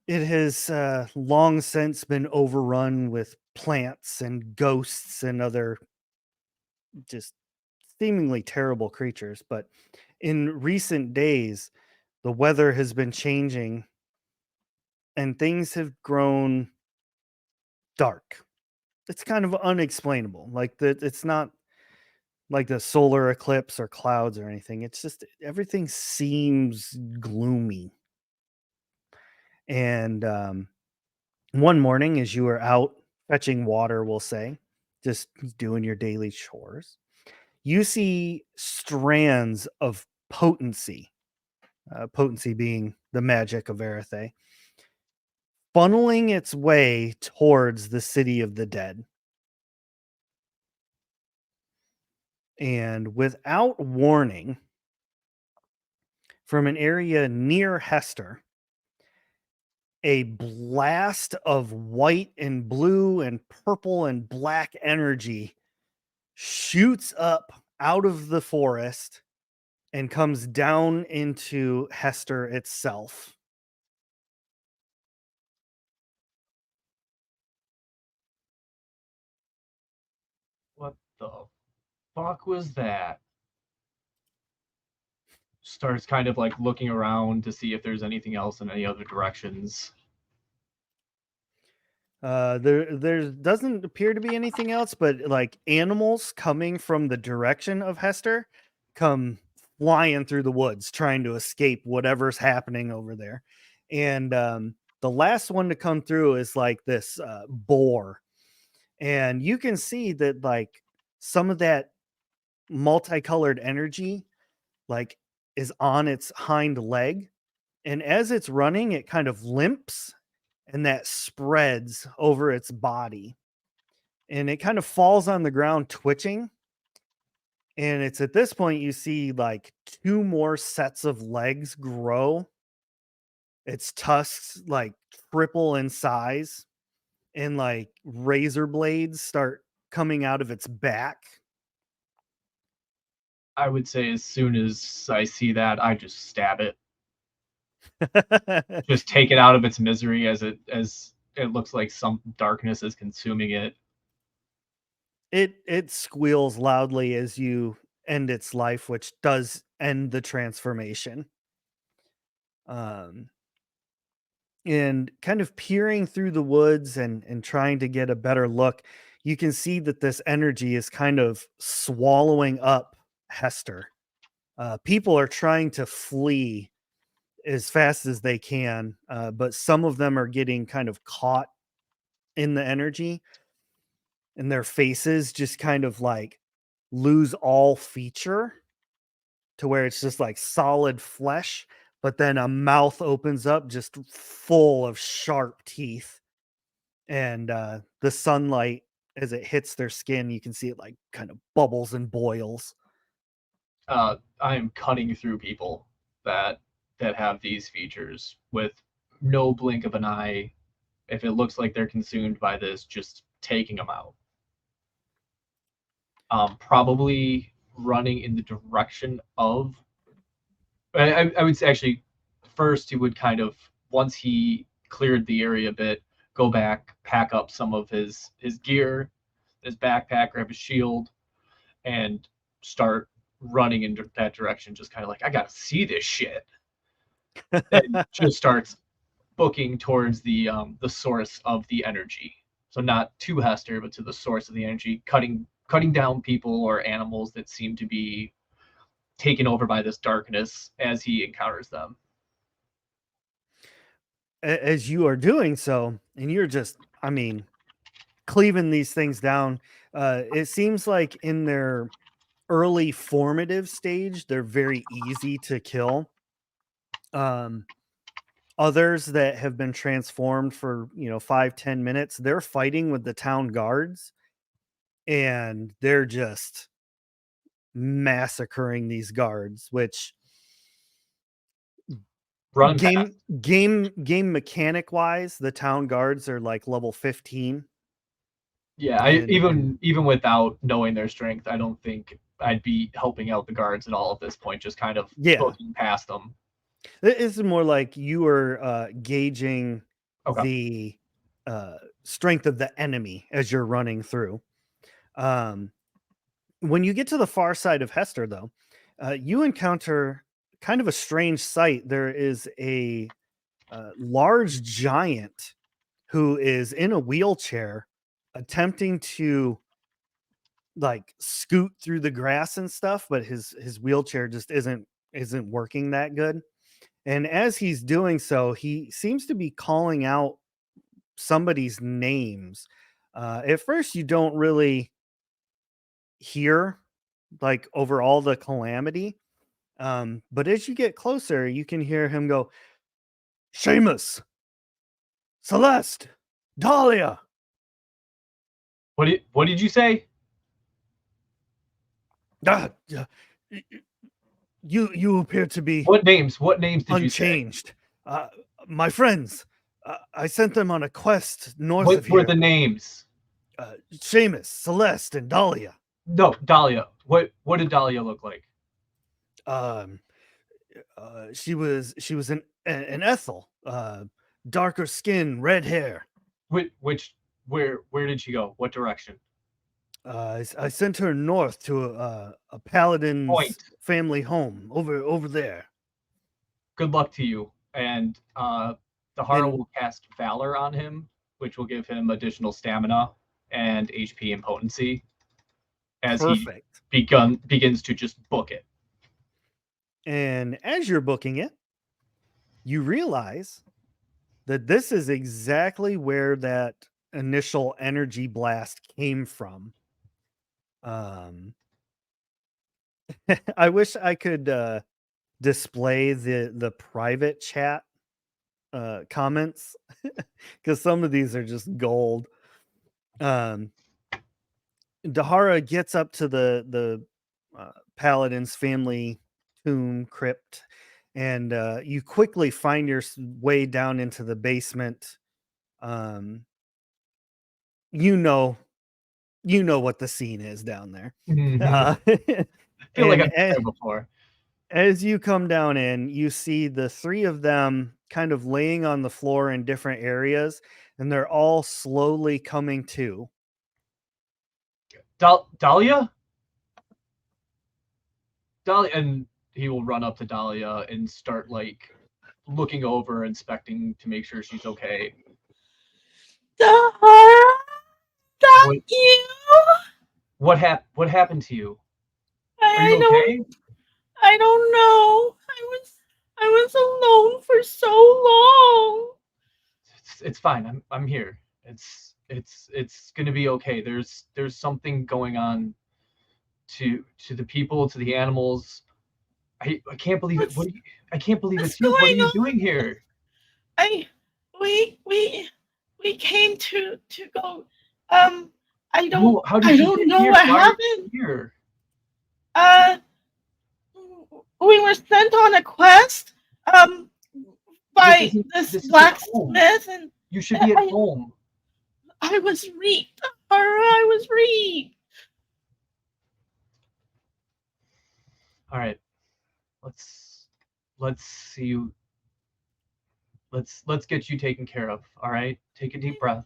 It has long since been overrun with plants and ghosts and other just seemingly terrible creatures. But in recent days, the weather has been changing and things have grown dark. It's kind of unexplainable. It's not like the solar eclipse or clouds or anything. It's just everything seems gloomy. And one morning, as you were out fetching water, we'll say, just doing your daily chores, you see strands of potency, potency being the magic of Erethe, funneling its way towards the City of the Dead. And without warning, from an area near Hester, a blast of white and blue and purple and black energy shoots up out of the forest and comes down into Hester itself. What the fuck was that? Starts kind of like looking around to see if there's anything else in any other directions. There doesn't appear to be anything else, but like animals coming from the direction of Hester come flying through the woods trying to escape whatever's happening over there. And the last one to come through is like this boar. And you can see that like some of that multicolored energy like is on its hind leg. And as it's running, it kind of limps and that spreads over its body. And it kind of falls on the ground twitching. And it's at this point you see like two more sets of legs grow. Its tusks like triple in size, and like razor blades start coming out of its back. I would say as soon as I see that, I just stab it. Just take it out of its misery as it looks like some darkness is consuming it. It squeals loudly as you end its life, which does end the transformation. And kind of peering through the woods and trying to get a better look, you can see that this energy is kind of swallowing up Hester. People are trying to flee as fast as they can, but some of them are getting kind of caught in the energy, and their faces just kind of like lose all feature to where it's just like solid flesh, but then a mouth opens up just full of sharp teeth, and the sunlight, as it hits their skin, you can see it like kind of bubbles and boils. I am cutting through people that have these features with no blink of an eye. If it looks like they're consumed by this, just taking them out. Probably running in the direction of. I would say actually, first he would kind of, once he cleared the area a bit, go back, pack up some of his gear, his backpack, grab his shield, and start running in that direction. Just kind of like, I gotta see this shit, and just starts booking towards the source of the energy. So not to Hester, but to the source of the energy, cutting down people or animals that seem to be taken over by this darkness as he encounters them. As you are doing so, and you're just, I mean, cleaving these things down, it seems like in their early formative stage, they're very easy to kill. Others that have been transformed for 5-10 minutes, they're fighting with the town guards, and they're just massacring these guards, which Run game mechanic wise, the town guards are like level 15. Yeah, even without knowing their strength, I don't think I'd be helping out the guards at all at this point. Just kind of booking past them. It's more like you are gauging the strength of the enemy as you're running through. When you get to the far side of Hester, though, you encounter kind of a strange sight. There is a large giant who is in a wheelchair attempting to like scoot through the grass and stuff, but his wheelchair just isn't working that good. And as he's doing so, he seems to be calling out somebody's names. At first, you don't really hear like over all the calamity. But as you get closer, you can hear him go, Seamus, Celeste, Dahlia. What did you say? You appear to be What names did unchanged. You say? My friends, I sent them on a quest north what of here. What were the names? Seamus, Celeste, and Dahlia. No, Dahlia. What did Dahlia look like? She was an Ethel, darker skin, red hair. Where did she go? What direction? I sent her north to a paladin's family home over there. Good luck to you. And Dahara will cast Valor on him, which will give him additional stamina and HP and potency as he begins to just book it. And as you're booking it, you realize that this is exactly where that initial energy blast came from. I wish I could display the private chat comments because some of these are just gold. Dahara gets up to the paladin's family tomb crypt, and you quickly find your way down into the basement. You know what the scene is down there. I feel like I've been there before. As you come down in, you see the three of them kind of laying on the floor in different areas, and they're all slowly coming to. Dahlia? Dahlia, and he will run up to Dahlia and start like looking over, inspecting to make sure she's okay. Dahara, that you? What happened to you? Are you okay? I don't know. I was alone for so long. It's fine. I'm here. It's gonna be okay. There's something going on to the people, to the animals. I can't believe it. What's- I can't believe what's it's you. What are going you on? doing here? We came to go. I don't How did you don't get know here? what Why are happened. you here? We were sent on a quest by This this isn't home. blacksmith, and You should be at I- home. I was reaped. I was reaped. All right, let's see you. Let's get you taken care of. All right, take a deep breath.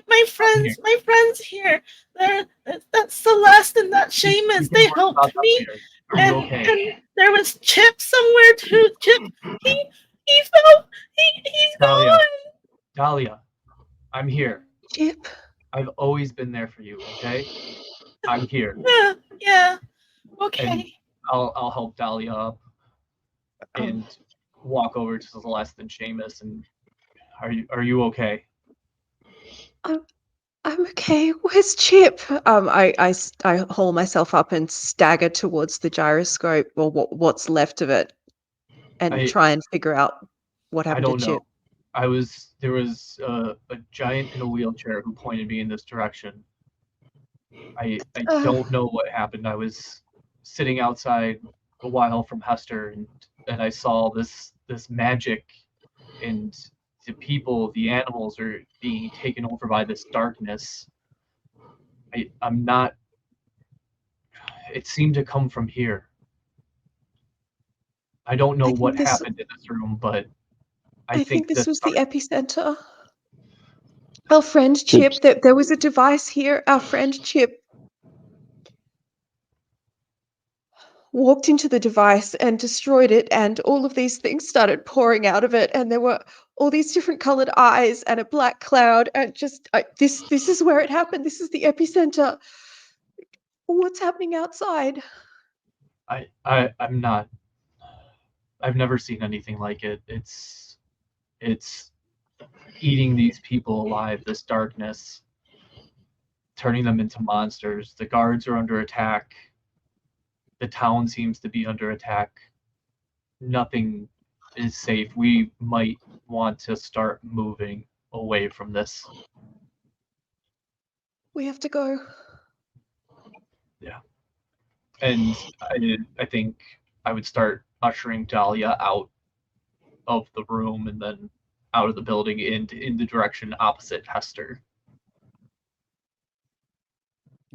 My friends here. That's Celeste and that You Seamus. can They worry about helped that me. later. Are you okay? And there was Chip somewhere too. Chip, he fell. He's Dahlia. gone. Dahlia, I'm here. Chip. I've always been there for you. Okay, I'm here. Yeah. Okay. I'll help Dahlia up and walk over to Celeste and Seamus. And are you okay? I'm okay. Where's Chip? I haul myself up and stagger towards the gyroscope, or what's left of it, and try and figure out what I happened don't to know. Chip. There was a giant in a wheelchair who pointed me in this direction. I don't know what happened. I was sitting outside a while from Hester, and I saw this magic, and the people, the animals are being taken over by this darkness. I'm not. It seemed to come from here. I don't know what happened in this room, but I think this was the epicenter. Our friend Chip, there was a device here. Our friend Chip walked into the device and destroyed it, and all of these things started pouring out of it, and there were all these different colored eyes and a black cloud, and this is where it happened. This is the epicenter. What's happening outside? I'm not. I've never seen anything like it. It's eating these people alive, this darkness, turning them into monsters. The guards are under attack. The town seems to be under attack. Nothing is safe. We might want to start moving away from this. We have to go. Yeah. And I think I would start ushering Dahlia out of the room and then out of the building in the direction opposite Hester.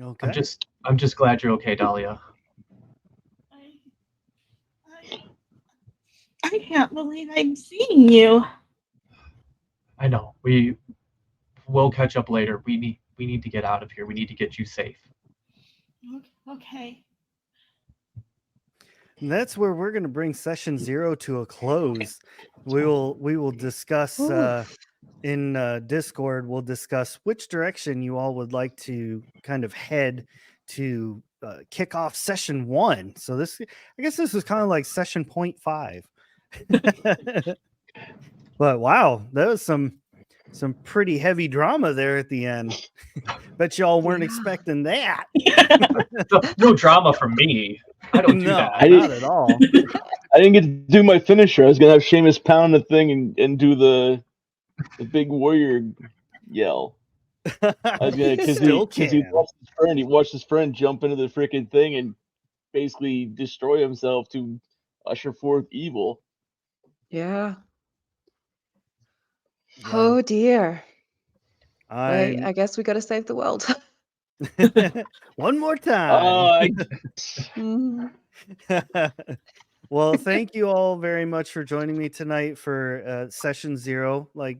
Okay. I'm just glad you're okay, Dahlia. I can't believe I'm seeing you. I know. We'll catch up later. We need to get out of here. We need to get you safe. Okay. And that's where we're going to bring session 0 to a close. We will discuss in Discord. We'll discuss which direction you all would like to kind of head to kick off session 1. So I guess this is kind of like session 0.5. But wow, that was some pretty heavy drama there at the end. Bet y'all weren't expecting that. No drama from me. I don't do that. Not at all. I didn't get to do my finisher. I was gonna have Seamus pound the thing and do the big warrior yell. I was gonna because he watched his friend jump into the freaking thing and basically destroy himself to usher forth evil. Yeah. Oh dear. I guess we got to save the world. One more time. Mhm. Well, thank you all very much for joining me tonight for session 0. Like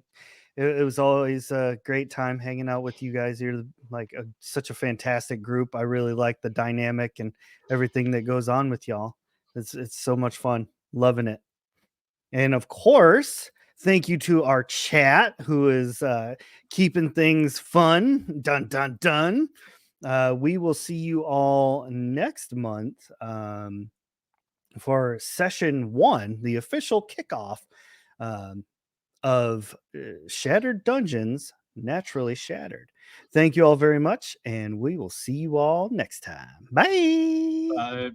it was always a great time hanging out with you guys. You're like such a fantastic group. I really like the dynamic and everything that goes on with y'all. It's so much fun. Loving it. And of course, thank you to our chat who is keeping things fun. Dun, dun, dun. We will see you all next month for session 1, the official kickoff of Shattered Dungeons, Naturally Shattered. Thank you all very much, and we will see you all next time. Bye. Bye.